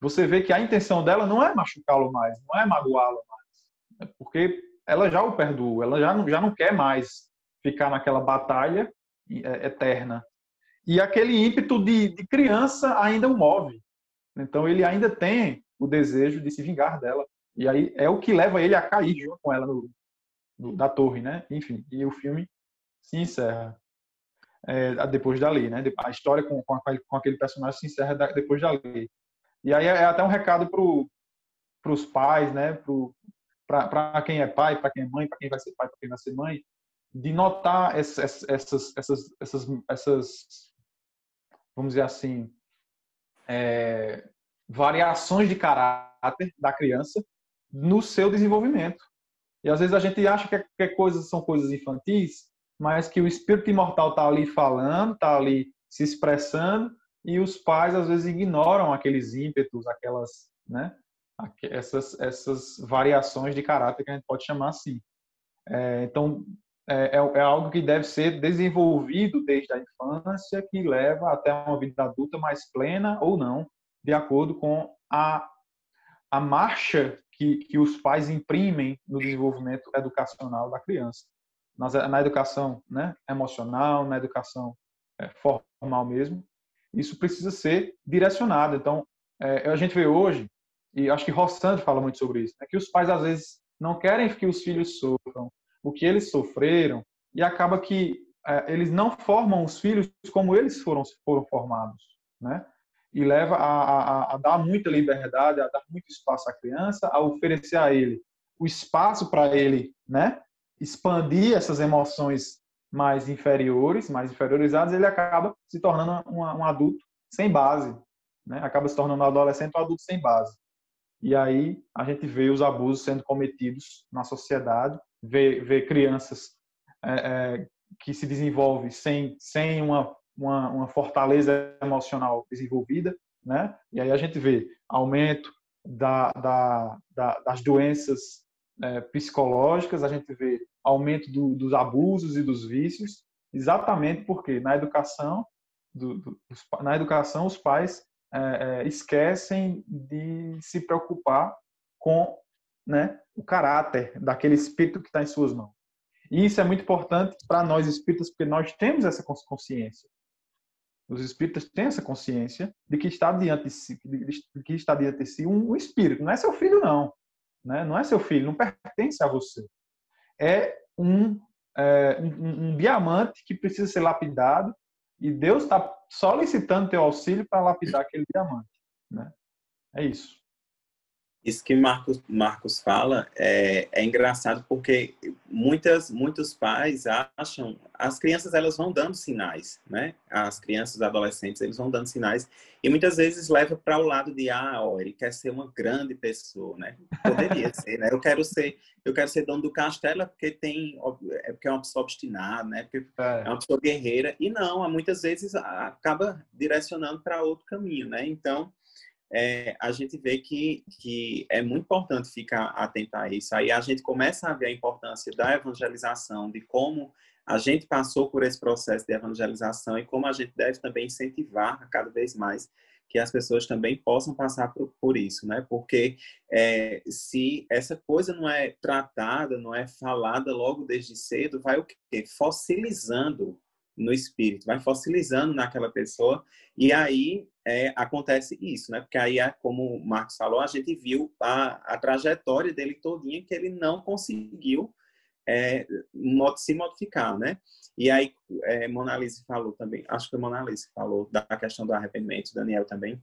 Speaker 1: Você vê que a intenção dela não é machucá-lo mais, não é magoá-lo mais, porque ela já o perdoou, ela já não quer mais ficar naquela batalha eterna. E aquele ímpeto de criança ainda o move. Então ele ainda tem o desejo de se vingar dela. E aí é o que leva ele a cair junto com ela da torre, né? Enfim, e o filme se encerra depois dali, né? A história com aquele personagem se encerra depois dali. E aí é até um recado para os pais, né? Para quem é pai, para quem é mãe, para quem vai ser pai, para quem vai ser mãe, de notar essas, vamos dizer assim, variações de caráter da criança no seu desenvolvimento. E às vezes a gente acha que coisas são coisas infantis, mas que o espírito imortal está ali falando, está ali se expressando, e os pais às vezes ignoram aqueles ímpetos, aquelas, né, essas variações de caráter que a gente pode chamar assim. Então, é algo que deve ser desenvolvido desde a infância, que leva até uma vida adulta mais plena ou não, de acordo com a marcha que os pais imprimem no desenvolvimento educacional da criança. Na educação, né, emocional, na educação formal mesmo, isso precisa ser direcionado. Então, a gente vê hoje, e acho que Rossandro fala muito sobre isso, que os pais às vezes não querem que os filhos sofram o que eles sofreram, e acaba que eles não formam os filhos como eles foram formados, né? E leva a dar muita liberdade, a dar muito espaço à criança, a oferecer a ele o espaço para ele, né, expandir essas emoções mais inferiores, mais inferiorizadas, ele acaba se tornando um adulto sem base, né? Acaba se tornando um adolescente ou adulto sem base. E aí a gente vê os abusos sendo cometidos na sociedade, vê crianças que se desenvolvem sem uma fortaleza emocional desenvolvida, né? E aí a gente vê aumento das doenças psicológicas, a gente vê aumento dos abusos e dos vícios, exatamente porque na educação os pais esquecem de se preocupar com, né, o caráter daquele espírito que está em suas mãos. E isso é muito importante para nós espíritas, porque nós temos essa consciência. Os espíritas têm essa consciência de que está diante de si, um espírito. Não é seu filho, não. Né? Não é seu filho, não pertence a você. É um diamante que precisa ser lapidado, e Deus está solicitando teu auxílio para lapidar aquele diamante. Né? É isso.
Speaker 4: Isso que Marcos fala é engraçado, porque muitos pais acham, as crianças elas vão dando sinais, né? As crianças, os adolescentes, eles vão dando sinais, e muitas vezes leva para o lado de, ele quer ser uma grande pessoa, né? Poderia ser, né? Eu quero ser dono do castelo porque porque é uma pessoa obstinada, né? Porque é uma pessoa guerreira, e não, muitas vezes acaba direcionando para outro caminho, né? Então, a gente vê que é muito importante ficar atento a isso. Aí a gente começa a ver a importância da evangelização, de como a gente passou por esse processo de evangelização e como a gente deve também incentivar cada vez mais que as pessoas também possam passar por isso, né? Porque se essa coisa não é tratada, não é falada logo desde cedo, vai o quê? Fossilizando no espírito, vai fossilizando naquela pessoa, e aí acontece isso, né? Porque aí, como o Marcos falou, a gente viu a trajetória dele todinha, que ele não conseguiu se modificar, né? E aí, Mona Lisa falou também, acho que a Mona Lisa falou da questão do arrependimento, Daniel também,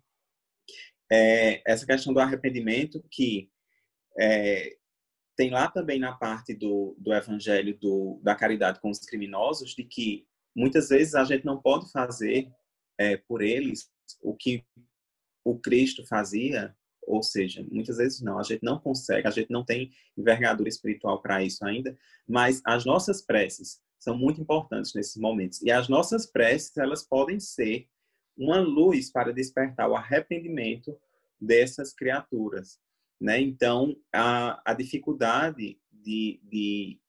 Speaker 4: essa questão do arrependimento que tem lá também na parte do evangelho da caridade com os criminosos, de que muitas vezes a gente não pode fazer por eles o que o Cristo fazia, ou seja, muitas vezes não, a gente não consegue, a gente não tem envergadura espiritual para isso ainda, mas as nossas preces são muito importantes nesses momentos. E as nossas preces, elas podem ser uma luz para despertar o arrependimento dessas criaturas, né? Então, a dificuldade de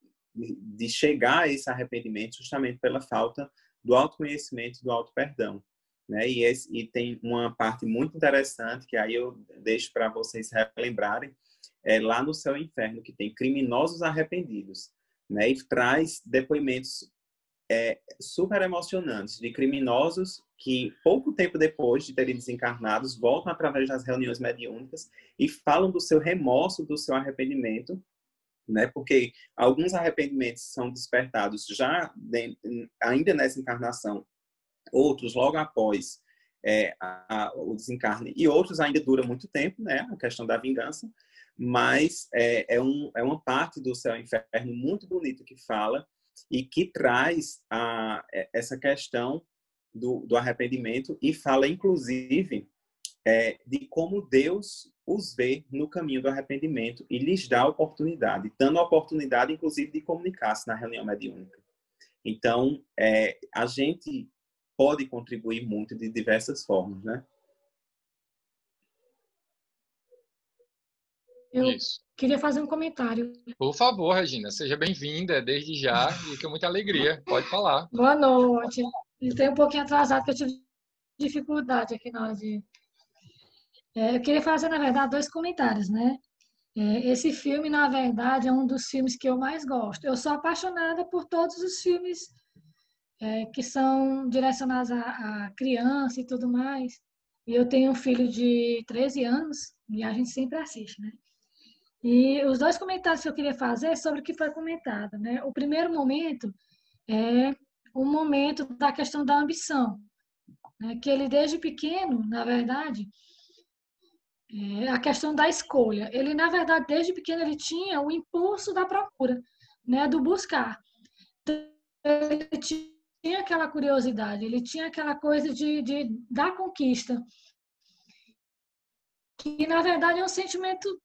Speaker 4: chegar a esse arrependimento justamente pela falta do autoconhecimento, do auto-perdão, né? E tem uma parte muito interessante que aí eu deixo para vocês relembrarem, lá no Céu e Inferno, que tem criminosos arrependidos, né? E traz depoimentos super emocionantes de criminosos que pouco tempo depois de terem desencarnados voltam através das reuniões mediúnicas e falam do seu remorso, do seu arrependimento, né? Porque alguns arrependimentos são despertados ainda nessa encarnação, outros logo após o desencarne, e outros ainda dura muito tempo, né? A questão da vingança, mas é uma parte do Céu e Inferno muito bonita que fala e que traz essa questão do arrependimento, e fala inclusive de como Deus os vê no caminho do arrependimento e lhes dá a oportunidade, dando a oportunidade inclusive de comunicar-se na reunião mediúnica. Então, a gente pode contribuir muito de diversas formas, né?
Speaker 7: Eu
Speaker 2: Isso.
Speaker 7: queria fazer um comentário.
Speaker 2: Por favor, Regina, seja bem-vinda desde já e com muita alegria. Pode falar.
Speaker 7: Boa noite. Entrei um pouquinho atrasado, porque eu tive dificuldade aqui na hora de... eu queria fazer, na verdade, 2 comentários, né? Esse filme, na verdade, é um dos filmes que eu mais gosto. Eu sou apaixonada por todos os filmes que são direcionados à criança e tudo mais. E eu tenho um filho de 13 anos e a gente sempre assiste, né? E os 2 comentários que eu queria fazer é sobre o que foi comentado, né? O primeiro momento é o momento da questão da ambição, né? Que ele desde pequeno, na verdade, a questão da escolha. Ele, na verdade, desde pequeno ele tinha o impulso da procura, né? Do buscar. Então, ele tinha aquela curiosidade, ele tinha aquela coisa da conquista, que na verdade é um sentimento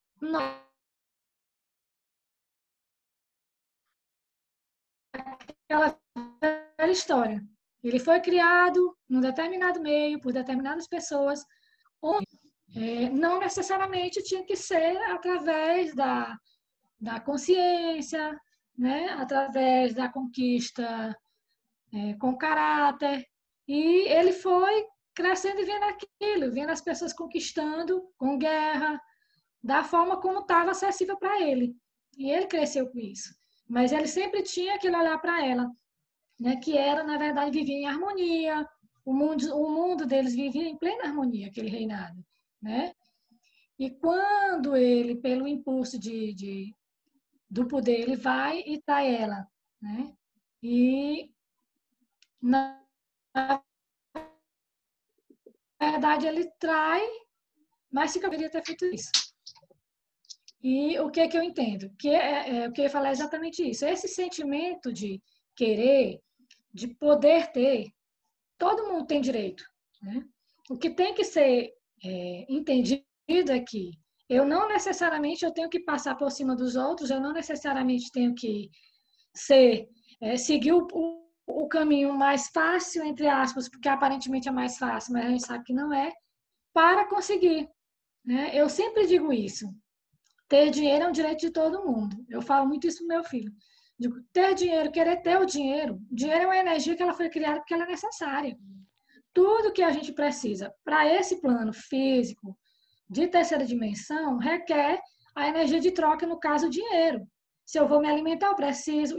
Speaker 7: aquela velha história. Ele foi criado num determinado meio, por determinadas pessoas, onde não necessariamente tinha que ser através da consciência, né? Através da conquista com caráter. E ele foi crescendo e vendo aquilo, vendo as pessoas conquistando com guerra, da forma como estava acessível para ele. E ele cresceu com isso. Mas ele sempre tinha aquele olhar para ela, né? Que era, na verdade, vivia em harmonia, o mundo deles vivia em plena harmonia, aquele reinado, né? E quando ele, pelo impulso do poder, ele vai e trai ela, né? E, na verdade, ele trai, mas se deveria ter feito isso. E o que é que eu entendo? O que eu ia falar é exatamente isso. Esse sentimento de querer, de poder ter, todo mundo tem direito, né? O que tem que ser entendido é que eu não necessariamente eu tenho que passar por cima dos outros, eu não necessariamente tenho que seguir o caminho mais fácil, entre aspas, porque aparentemente é mais fácil, mas a gente sabe que não é, para conseguir, né? Eu sempre digo isso. Ter dinheiro é um direito de todo mundo. Eu falo muito isso pro meu filho. Digo, ter dinheiro, querer ter o dinheiro é uma energia que ela foi criada porque ela é necessária. Tudo que a gente precisa para esse plano físico de terceira dimensão requer a energia de troca, no caso, o dinheiro. Se eu vou me alimentar, eu preciso,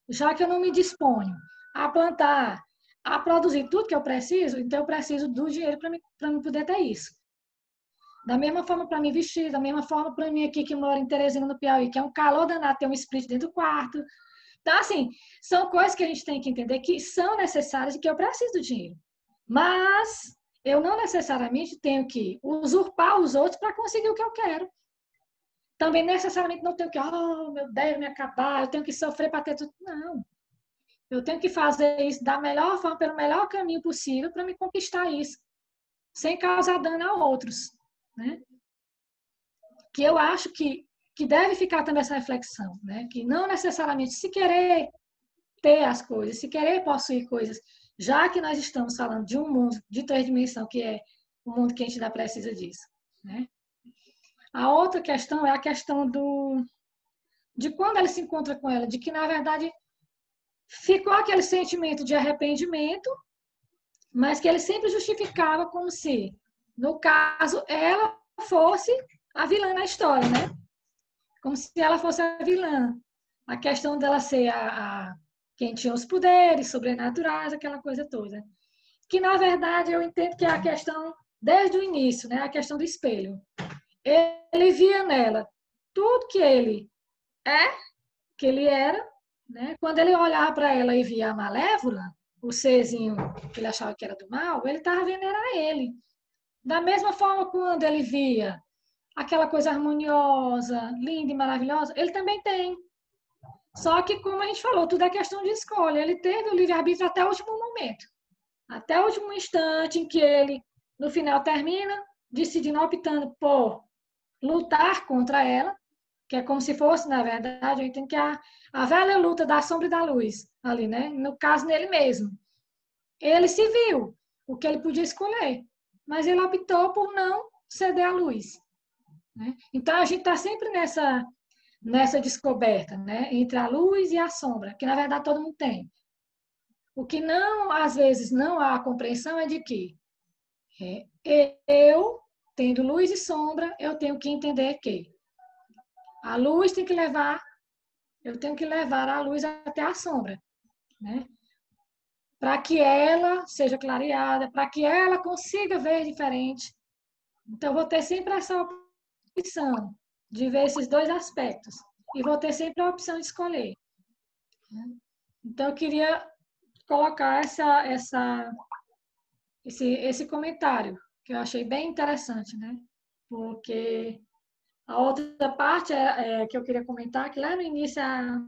Speaker 7: já que eu não me disponho a plantar, a produzir tudo que eu preciso, então eu preciso do dinheiro para me poder ter isso. Da mesma forma para me vestir, da mesma forma para mim aqui que mora em Teresina, no Piauí, que é um calor danado, tem um split dentro do quarto. Então, assim, são coisas que a gente tem que entender que são necessárias e que eu preciso do dinheiro. Mas eu não necessariamente tenho que usurpar os outros para conseguir o que eu quero. Também necessariamente não tenho que, meu Deus, me acabar, eu tenho que sofrer para ter tudo. Não. Eu tenho que fazer isso da melhor forma, pelo melhor caminho possível para me conquistar isso, sem causar dano a outros, né? Que eu acho que deve ficar também essa reflexão, né? Que não necessariamente se querer ter as coisas, se querer possuir coisas, já que nós estamos falando de um mundo de 3 dimensões, que é o mundo que a gente ainda precisa disso, né? A outra questão é a questão de quando ele se encontra com ela, de que, na verdade, ficou aquele sentimento de arrependimento, mas que ele sempre justificava como se, no caso, ela fosse a vilã na história, né? Como se ela fosse a vilã. A questão dela ser quem tinha os poderes sobrenaturais, aquela coisa toda. Que, na verdade, eu entendo que é a questão, desde o início, né? A questão do espelho. Ele via nela tudo que ele que ele era, né? Quando ele olhava para ela e via a Malévola, o serzinho que ele achava que era do mal, ele estava vendo era ele. Da mesma forma, quando ele via aquela coisa harmoniosa, linda e maravilhosa, ele também tem. Só que, como a gente falou, tudo é questão de escolha. Ele teve o livre-arbítrio até o último momento. Até o último instante em que ele, no final, termina decidindo, optando por lutar contra ela, que é como se fosse, na verdade, eu entendo que a velha luta da sombra e da luz, ali, né? No caso, nele mesmo. Ele se viu o que ele podia escolher, mas ele optou por não ceder à luz. né? Então, a gente está sempre nessa descoberta, né? Entre a luz e a sombra, que na verdade todo mundo tem. O que não, às vezes, não há compreensão é de que eu, tendo luz e sombra, eu tenho que entender que a luz tem que levar, eu tenho que levar a luz até a sombra, né? Para que ela seja clareada, para que ela consiga ver diferente. Então, vou ter sempre essa opção de ver esses dois aspectos. E vou ter sempre a opção de escolher. Então, eu queria colocar esse comentário, que eu achei bem interessante, né? Porque a outra parte que eu queria comentar, que lá no início a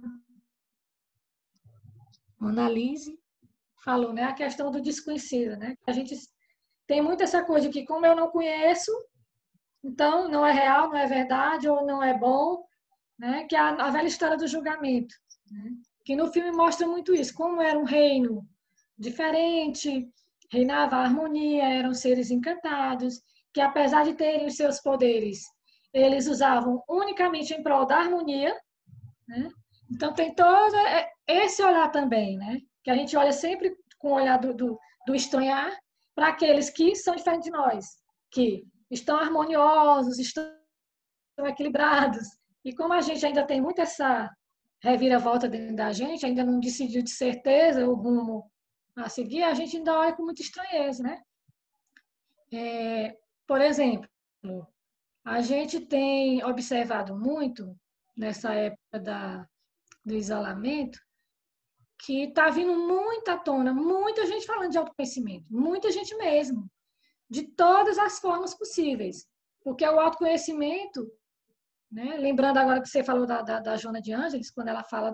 Speaker 7: Annalise falou, né? A questão do desconhecido, né? A gente tem muito essa coisa de que, como eu não conheço, então não é real, não é verdade, ou não é bom, né? Que é a velha história do julgamento, né? Que no filme mostra muito isso, como era um reino diferente, reinava a harmonia, eram seres encantados, que apesar de terem os seus poderes, eles usavam unicamente em prol da harmonia, né? Então tem todo esse olhar também, né? Que a gente olha sempre com o olhar do estranhar para aqueles que são diferentes de nós, que estão harmoniosos, estão equilibrados. E como a gente ainda tem muito essa reviravolta dentro da gente, ainda não decidiu de certeza o rumo a seguir, a gente ainda olha com muita estranheza, né? Por exemplo, a gente tem observado muito nessa época do isolamento que está vindo muita tona, muita gente falando de autoconhecimento, muita gente mesmo, de todas as formas possíveis. Porque o autoconhecimento, né? Lembrando agora que você falou da Joana de Ângeles, quando ela fala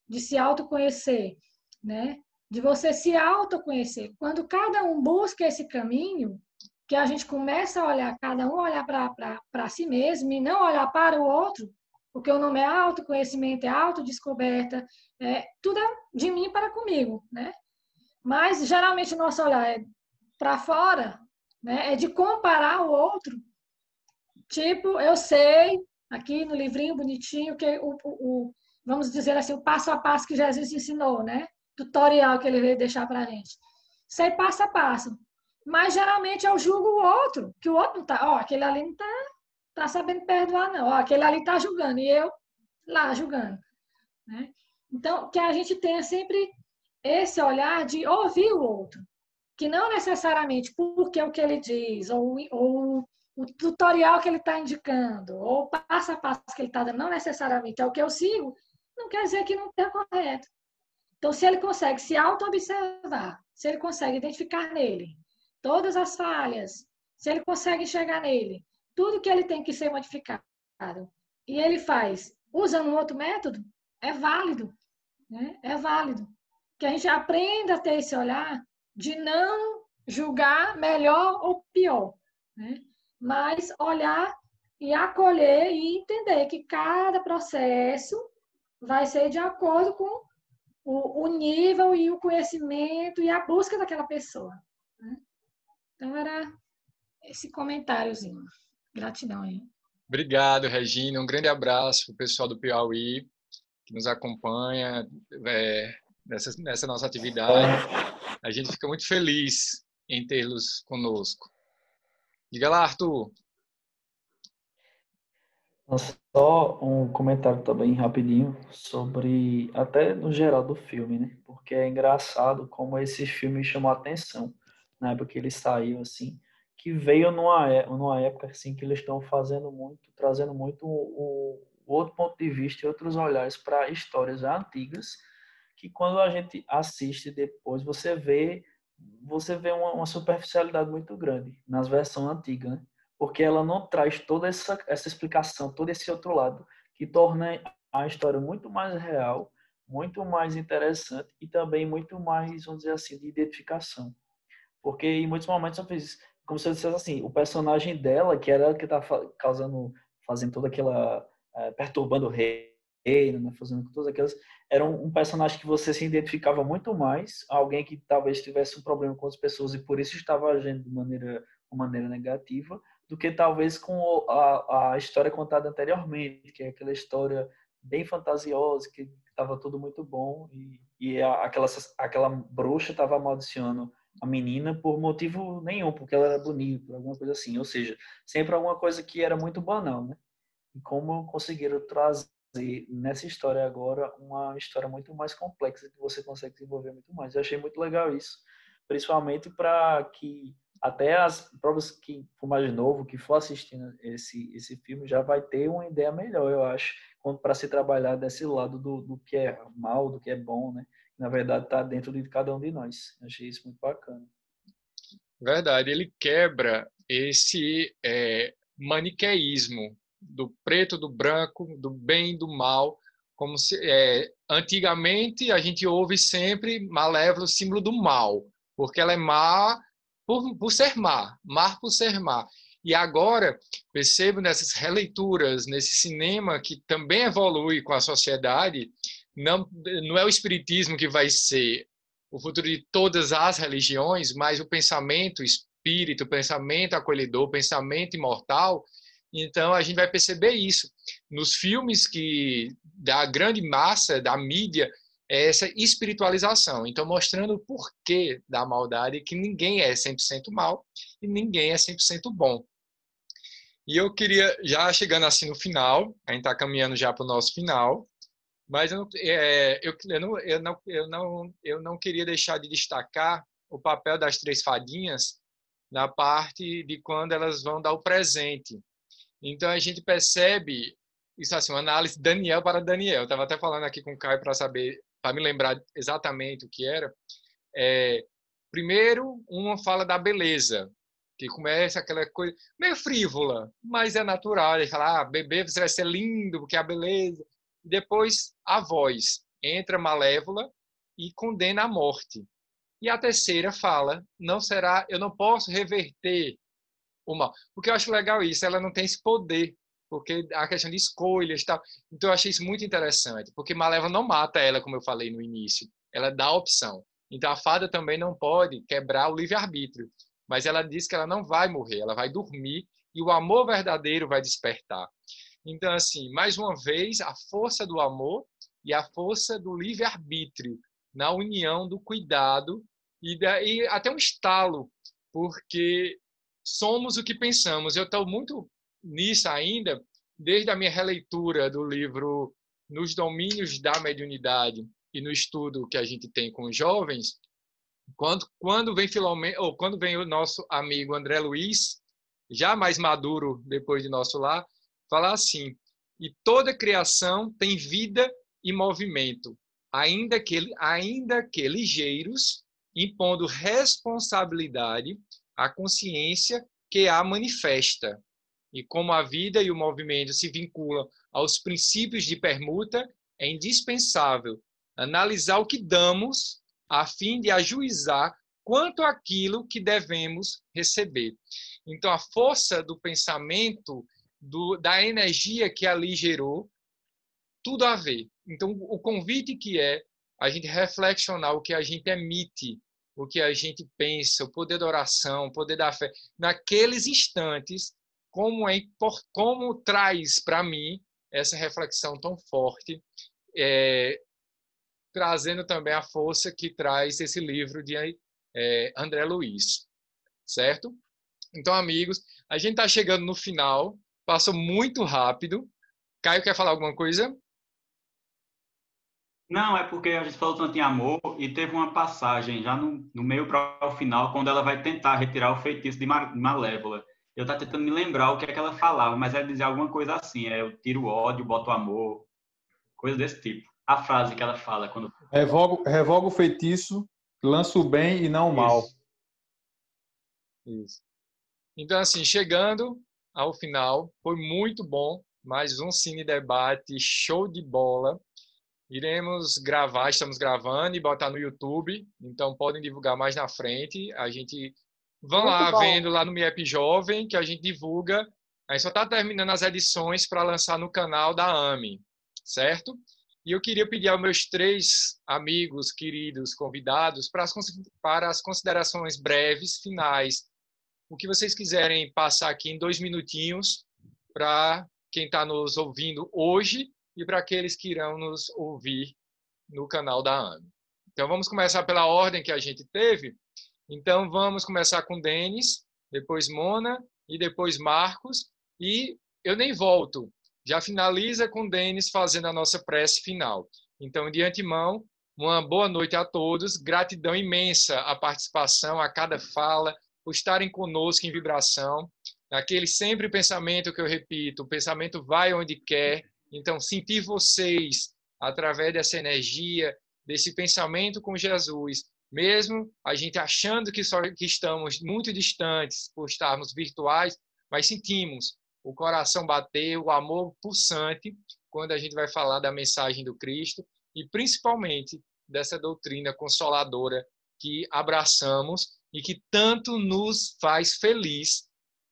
Speaker 7: de se autoconhecer, né? De você se autoconhecer. Quando cada um busca esse caminho, que a gente começa a olhar, cada um olhar para si mesmo e não olhar para o outro, porque o nome é autoconhecimento, é autodescoberta, tudo é de mim para comigo, né? Mas geralmente o nosso olhar é para fora, né? É de comparar o outro. Tipo, eu sei, aqui no livrinho bonitinho, que vamos dizer assim, o passo a passo que Jesus ensinou, né? Tutorial que ele veio deixar para a gente. Sei passo a passo. Mas geralmente eu julgo o outro, que o outro não tá, aquele ali não tá sabendo perdoar, não. Aquele ali tá julgando, e eu lá julgando, né? Então, que a gente tenha sempre esse olhar de ouvir o outro, que não necessariamente porque o que ele diz, ou o tutorial que ele está indicando, ou o passo a passo que ele está dando, não necessariamente é o que eu sigo, não quer dizer que não está correto. Então, se ele consegue se auto-observar, se ele consegue identificar nele todas as falhas, se ele consegue enxergar nele tudo que ele tem que ser modificado, e ele faz usando um outro método, é válido, né? É válido. Que a gente aprenda a ter esse olhar de não julgar melhor ou pior, né? Mas olhar e acolher e entender que cada processo vai ser de acordo com o nível e o conhecimento e a busca daquela pessoa, né? Então, era esse comentáriozinho. Gratidão aí.
Speaker 2: Obrigado, Regina. Um grande abraço para o pessoal do Piauí que nos acompanha nessa nossa atividade. A gente fica muito feliz em tê-los conosco. Diga lá, Arthur.
Speaker 8: Só um comentário também rapidinho sobre, até no geral do filme, né? Porque é engraçado como esse filme chamou a atenção na época que ele saiu, assim, que veio numa época assim que eles estão trazendo muito o outro ponto de vista e outros olhares para histórias antigas, que quando a gente assiste depois você vê uma superficialidade muito grande nas versões antigas, né? Porque ela não traz toda essa explicação, todo esse outro lado, que torna a história muito mais real, muito mais interessante e também muito mais, vamos dizer assim, de identificação. Porque em muitos momentos eu fiz, como se eu dissesse assim, o personagem dela, que era que estava fazendo toda aquela, perturbando o rei, né, fazendo todas aquelas, era um personagem que você se identificava muito mais, alguém que talvez tivesse um problema com as pessoas e por isso estava agindo de maneira negativa, do que talvez com a história contada anteriormente, que é aquela história bem fantasiosa, que estava tudo muito bom, aquela bruxa estava amaldiçoando a menina por motivo nenhum, porque ela era bonita, alguma coisa assim. Ou seja, sempre alguma coisa que era muito banal, né? E como conseguiram trazer nessa história agora uma história muito mais complexa, que você consegue desenvolver muito mais. Eu achei muito legal isso, principalmente para que até as provas que for mais novo, que for assistindo esse filme, já vai ter uma ideia melhor, eu acho, para se trabalhar desse lado do que é mal, do que é bom, né? Na verdade, está dentro de cada um de nós. Eu achei isso muito bacana.
Speaker 2: Verdade, ele quebra esse maniqueísmo do preto, do branco, do bem e do mal, como se antigamente a gente ouve sempre Malévola, o símbolo do mal, porque ela é má por ser má, má por ser má. E agora, percebo nessas releituras, nesse cinema que também evolui com a sociedade, não é o espiritismo que vai ser o futuro de todas as religiões, mas o pensamento espírito, o pensamento acolhedor, o pensamento imortal. Então, a gente vai perceber isso nos filmes da grande massa, da mídia, essa espiritualização. Então, mostrando o porquê da maldade, que ninguém é 100% mal e ninguém é 100% bom. E eu queria, já chegando assim no final, a gente está caminhando já para o nosso final, mas eu não queria deixar de destacar o papel das três fadinhas na parte de quando elas vão dar o presente. Então, a gente percebe isso assim, uma análise Daniel para Daniel. Eu estava até falando aqui com o Caio para saber, para me lembrar exatamente o que era. Primeiro, uma fala da beleza, que começa aquela coisa meio frívola, mas é natural. Ele fala, bebê, você vai ser lindo, porque é a beleza. E depois, a voz. Entra Malévola e condena a morte. E a terceira fala, eu não posso reverter o mal. Porque eu acho legal isso, ela não tem esse poder, porque a questão de escolhas e tal. Então eu achei isso muito interessante, porque Malévola não mata ela, como eu falei no início, ela dá a opção. Então a fada também não pode quebrar o livre-arbítrio, mas ela diz que ela não vai morrer, ela vai dormir e o amor verdadeiro vai despertar. Então, assim, mais uma vez, a força do amor e a força do livre-arbítrio na união do cuidado e até um estalo, porque somos o que pensamos. Eu estou muito nisso ainda, desde a minha releitura do livro Nos Domínios da Mediunidade e no estudo que a gente tem com os jovens, quando vem Filomeno, ou quando vem o nosso amigo André Luiz, já mais maduro depois de nosso lar, falar assim: e toda criação tem vida e movimento, ainda que ligeiros, impondo responsabilidade à consciência que a manifesta. E como a vida e o movimento se vinculam aos princípios de permuta, é indispensável analisar o que damos a fim de ajuizar quanto àquilo que devemos receber. Então, a força do pensamento, da energia que ali gerou, tudo a ver. Então, o convite que é a gente reflexionar o que a gente emite, o que a gente pensa, o poder da oração, o poder da fé, naqueles instantes, como traz para mim essa reflexão tão forte, trazendo também a força que traz esse livro de André Luiz, certo? Então, amigos, a gente está chegando no final, passou muito rápido. Caio, quer falar alguma coisa?
Speaker 5: Não, é porque a gente falou tanto em amor e teve uma passagem já no meio para o final, quando ela vai tentar retirar o feitiço de Malévola. Eu estava tentando me lembrar o que é que ela falava, mas ela dizia alguma coisa assim, eu tiro o ódio, boto o amor, coisa desse tipo. A frase que ela fala quando...
Speaker 1: Revoga o feitiço, lança o bem e não o mal.
Speaker 2: Isso. Então, assim, chegando ao final, foi muito bom, mais um Cine Debate, show de bola. Iremos gravar, estamos gravando e botar no YouTube, então podem divulgar mais na frente. A gente vão lá vendo lá no MIEP Jovem, que a gente divulga. A gente só está terminando as edições para lançar no canal da AME, certo? E eu queria pedir aos meus 3 amigos, queridos, convidados, para as considerações breves, finais, o que vocês quiserem passar aqui em 2 minutinhos para quem está nos ouvindo hoje e para aqueles que irão nos ouvir no canal da AME. Então, vamos começar pela ordem que a gente teve. Então, vamos começar com Denis, depois Mona e depois Marcos. E eu nem volto. Já finaliza com Denis fazendo a nossa prece final. Então, de antemão, uma boa noite a todos. Gratidão imensa à participação, a cada fala, por estarem conosco em vibração. Aquele sempre pensamento que eu repito, o pensamento vai onde quer. Então, sentir vocês, através dessa energia, desse pensamento com Jesus, mesmo a gente achando que estamos muito distantes por estarmos virtuais, mas sentimos o coração bater, o amor pulsante, quando a gente vai falar da mensagem do Cristo e principalmente dessa doutrina consoladora que abraçamos e que tanto nos faz feliz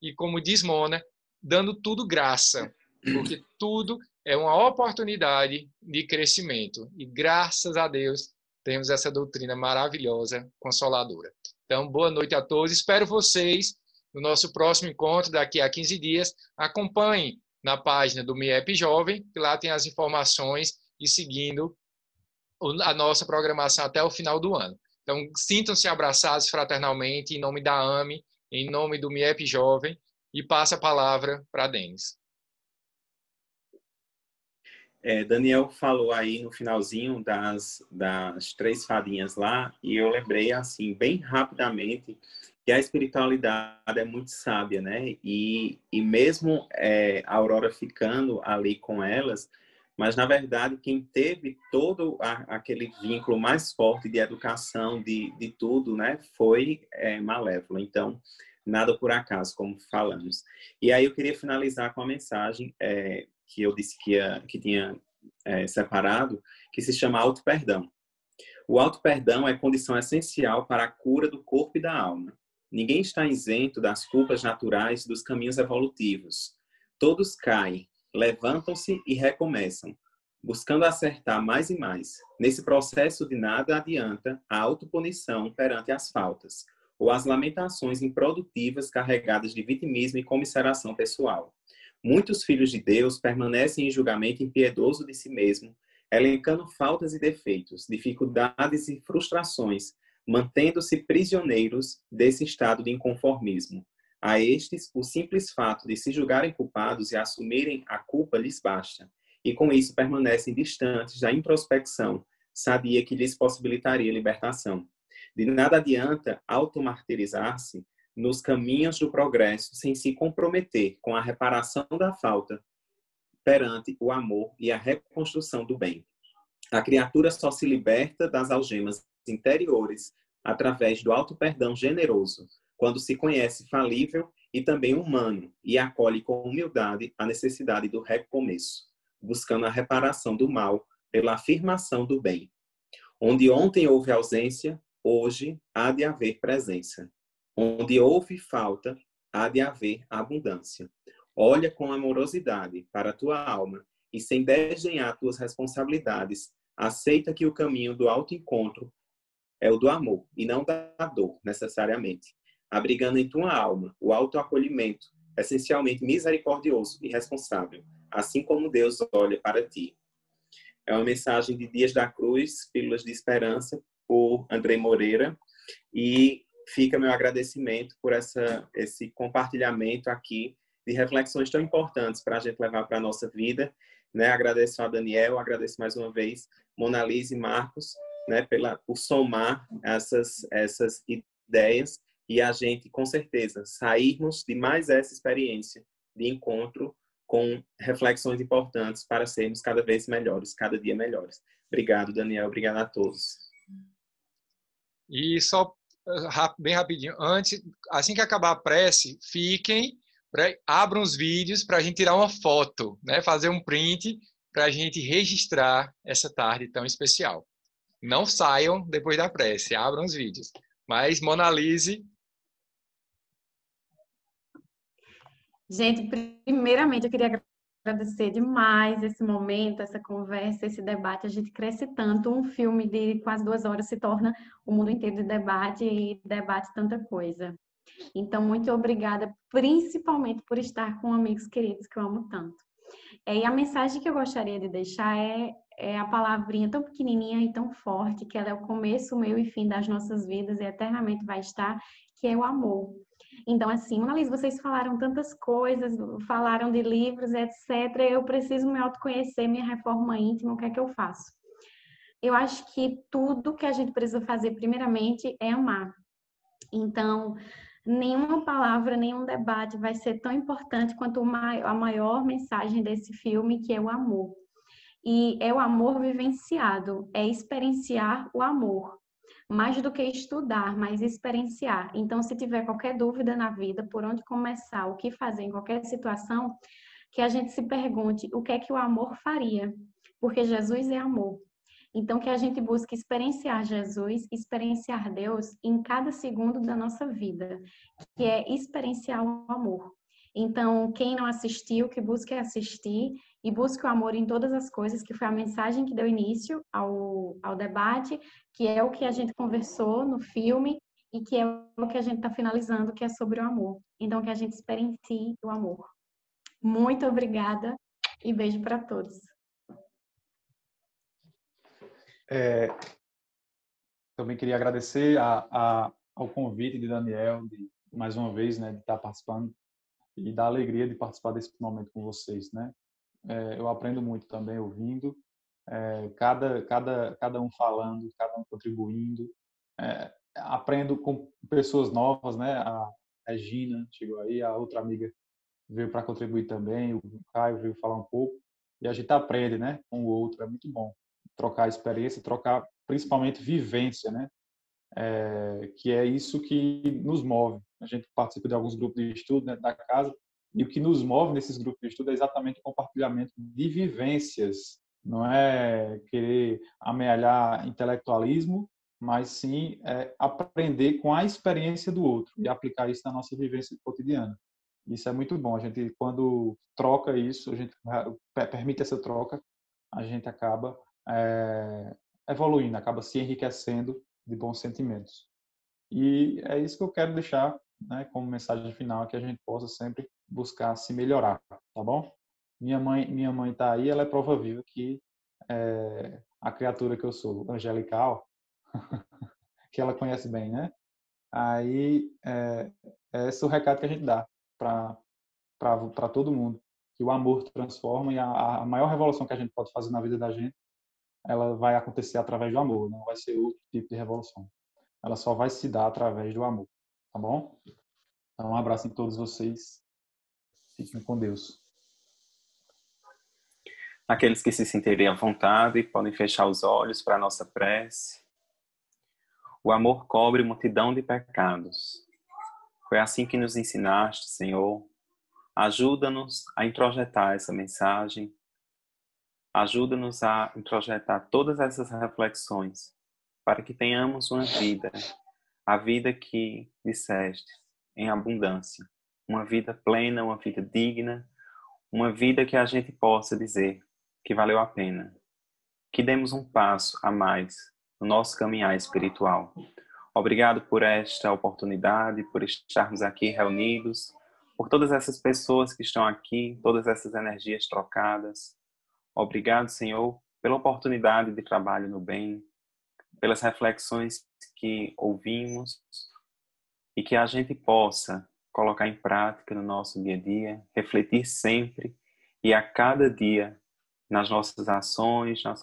Speaker 2: e, como diz Mona, dando tudo graça, porque tudo é uma oportunidade de crescimento e graças a Deus temos essa doutrina maravilhosa, consoladora. Então, boa noite a todos, espero vocês no nosso próximo encontro, daqui a 15 dias. Acompanhem na página do MIEP Jovem, que lá tem as informações e seguindo a nossa programação até o final do ano. Então, sintam-se abraçados fraternalmente, em nome da AME, em nome do MIEP Jovem, e passa a palavra para Denis.
Speaker 4: Daniel falou aí no finalzinho das 3 fadinhas lá, e eu lembrei, assim, bem rapidamente, que a espiritualidade é muito sábia, né? E mesmo a Aurora ficando ali com elas, mas, na verdade, quem teve todo aquele vínculo mais forte de educação, de tudo, né? Foi Malévola. Então, nada por acaso, como falamos. E aí eu queria finalizar com a mensagem que eu disse que tinha separado, que se chama auto-perdão. O auto-perdão é condição essencial para a cura do corpo e da alma. Ninguém está isento das culpas naturais dos caminhos evolutivos. Todos caem, levantam-se e recomeçam, buscando acertar mais e mais. Nesse processo de nada adianta a autopunição perante as faltas, ou as lamentações improdutivas carregadas de vitimismo e comiseração pessoal. Muitos filhos de Deus permanecem em julgamento impiedoso de si mesmo, elencando faltas e defeitos, dificuldades e frustrações, mantendo-se prisioneiros desse estado de inconformismo. A estes, o simples fato de se julgarem culpados e assumirem a culpa lhes basta, e com isso permanecem distantes da introspecção sadia que lhes possibilitaria libertação. De nada adianta automartirizar-se nos caminhos do progresso sem se comprometer com a reparação da falta perante o amor e a reconstrução do bem. A criatura só se liberta das algemas interiores através do auto-perdão generoso, quando se conhece falível e também humano e acolhe com humildade a necessidade do recomeço, buscando a reparação do mal pela afirmação do bem. Onde ontem houve ausência, hoje há de haver presença. Onde houve falta, há de haver abundância. Olha com amorosidade para a tua alma e, sem desdenhar tuas responsabilidades, aceita que o caminho do autoencontro é o do amor e não da dor, necessariamente, abrigando em tua alma o autoacolhimento, essencialmente misericordioso e responsável, assim como Deus olha para ti. É uma mensagem de Dias da Cruz, Pílulas de Esperança, por Andrei Moreira, e fica meu agradecimento por esse compartilhamento aqui de reflexões tão importantes para a gente levar para a nossa vida, né? Agradeço a Daniel, agradeço mais uma vez Mona Lisa e Marcos, né, por somar essas ideias e a gente, com certeza, sairmos de mais essa experiência de encontro com reflexões importantes para sermos cada vez melhores, cada dia melhores. Obrigado, Daniel. Obrigado a todos.
Speaker 2: E só bem rapidinho, assim que acabar a prece, abram os vídeos para a gente tirar uma foto, né, fazer um print para a gente registrar essa tarde tão especial. Não saiam depois da prece, abram os vídeos. Mas, Mona Lisa...
Speaker 3: Gente, primeiramente eu queria agradecer demais esse momento, essa conversa, esse debate. A gente cresce tanto, um filme de quase 2 horas se torna o mundo inteiro de debate e debate tanta coisa. Então, muito obrigada, principalmente por estar com amigos queridos que eu amo tanto. E a mensagem que eu gostaria de deixar é a palavrinha tão pequenininha e tão forte, que ela é o começo, o meio e fim das nossas vidas e eternamente vai estar, que é o amor. Então, assim, Mona Lisa, vocês falaram tantas coisas, falaram de livros, etc. Eu preciso me autoconhecer, minha reforma íntima, o que é que eu faço? Eu acho que tudo que a gente precisa fazer, primeiramente, é amar. Então, nenhuma palavra, nenhum debate vai ser tão importante quanto a maior mensagem desse filme, que é o amor. E é o amor vivenciado, é experienciar o amor. Mais do que estudar, mas experienciar. Então, se tiver qualquer dúvida na vida, por onde começar, o que fazer em qualquer situação, que a gente se pergunte o que é que o amor faria, porque Jesus é amor. Então, que a gente busque experienciar Jesus, experienciar Deus em cada segundo da nossa vida, que é experienciar o amor. Então, quem não assistiu, que busque assistir e busque o amor em todas as coisas, que foi a mensagem que deu início ao debate, que é o que a gente conversou no filme e que é o que a gente está finalizando, que é sobre o amor. Então, que a gente experiencie o amor. Muito obrigada e beijo para todos.
Speaker 1: Também queria agradecer ao convite de Daniel, mais uma vez, né, de estar participando e da alegria de participar desse momento com vocês, né? Eu aprendo muito também ouvindo, cada um falando, cada um contribuindo. Aprendo com pessoas novas, né? A Regina chegou aí, a outra amiga veio para contribuir também, o Caio veio falar um pouco, e a gente aprende, né, com o outro, é muito bom. Trocar experiência, trocar principalmente vivência, né? Que é isso que nos move. A gente participa de alguns grupos de estudo, né, da casa, e o que nos move nesses grupos de estudo é exatamente o compartilhamento de vivências. Não é querer amealhar intelectualismo, mas sim aprender com a experiência do outro e aplicar isso na nossa vivência cotidiana. Isso é muito bom. A gente, quando troca isso, a gente permite essa troca, a gente acaba evoluindo, acaba se enriquecendo de bons sentimentos. E é isso que eu quero deixar, né, como mensagem final, que a gente possa sempre buscar se melhorar, tá bom? Minha mãe está aí, ela é prova viva que a criatura que eu sou, angelical, que ela conhece bem, né? Aí esse é o recado que a gente dá para todo mundo, que o amor transforma e a maior revolução que a gente pode fazer na vida da gente, ela vai acontecer através do amor, não vai ser outro tipo de revolução. Ela só vai se dar através do amor, tá bom? Então, um abraço em todos vocês. Fiquem com Deus.
Speaker 4: Aqueles que se sentirem à vontade podem fechar os olhos para a nossa prece. O amor cobre multidão de pecados. Foi assim que nos ensinaste, Senhor. Ajuda-nos a introjetar essa mensagem. Ajuda-nos a introjetar todas essas reflexões para que tenhamos uma vida, a vida que disseste, em abundância. Uma vida plena, uma vida digna, uma vida que a gente possa dizer que valeu a pena. Que demos um passo a mais no nosso caminhar espiritual. Obrigado por esta oportunidade, por estarmos aqui reunidos, por todas essas pessoas que estão aqui, todas essas energias trocadas. Obrigado, Senhor, pela oportunidade de trabalho no bem, pelas reflexões que ouvimos e que a gente possa colocar em prática no nosso dia a dia, refletir sempre e a cada dia nas nossas ações, nas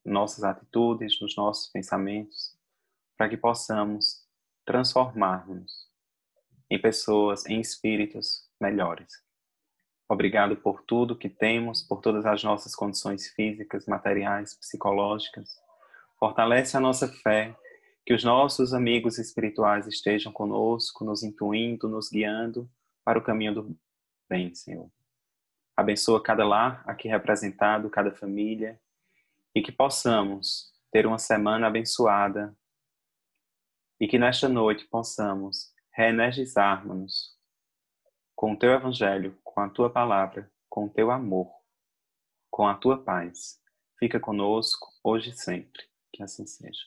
Speaker 4: nossas atitudes, nos nossos pensamentos, para que possamos transformar-nos em pessoas, em espíritos melhores. Obrigado por tudo que temos, por todas as nossas condições físicas, materiais, psicológicas. Fortalece a nossa fé, que os nossos amigos espirituais estejam conosco, nos intuindo, nos guiando para o caminho do bem, Senhor. Abençoa cada lar aqui representado, cada família, e que possamos ter uma semana abençoada e que nesta noite possamos reenergizarmos-nos com o Teu Evangelho, com a Tua Palavra, com o Teu amor, com a Tua paz. Fica conosco hoje e sempre. Que assim seja.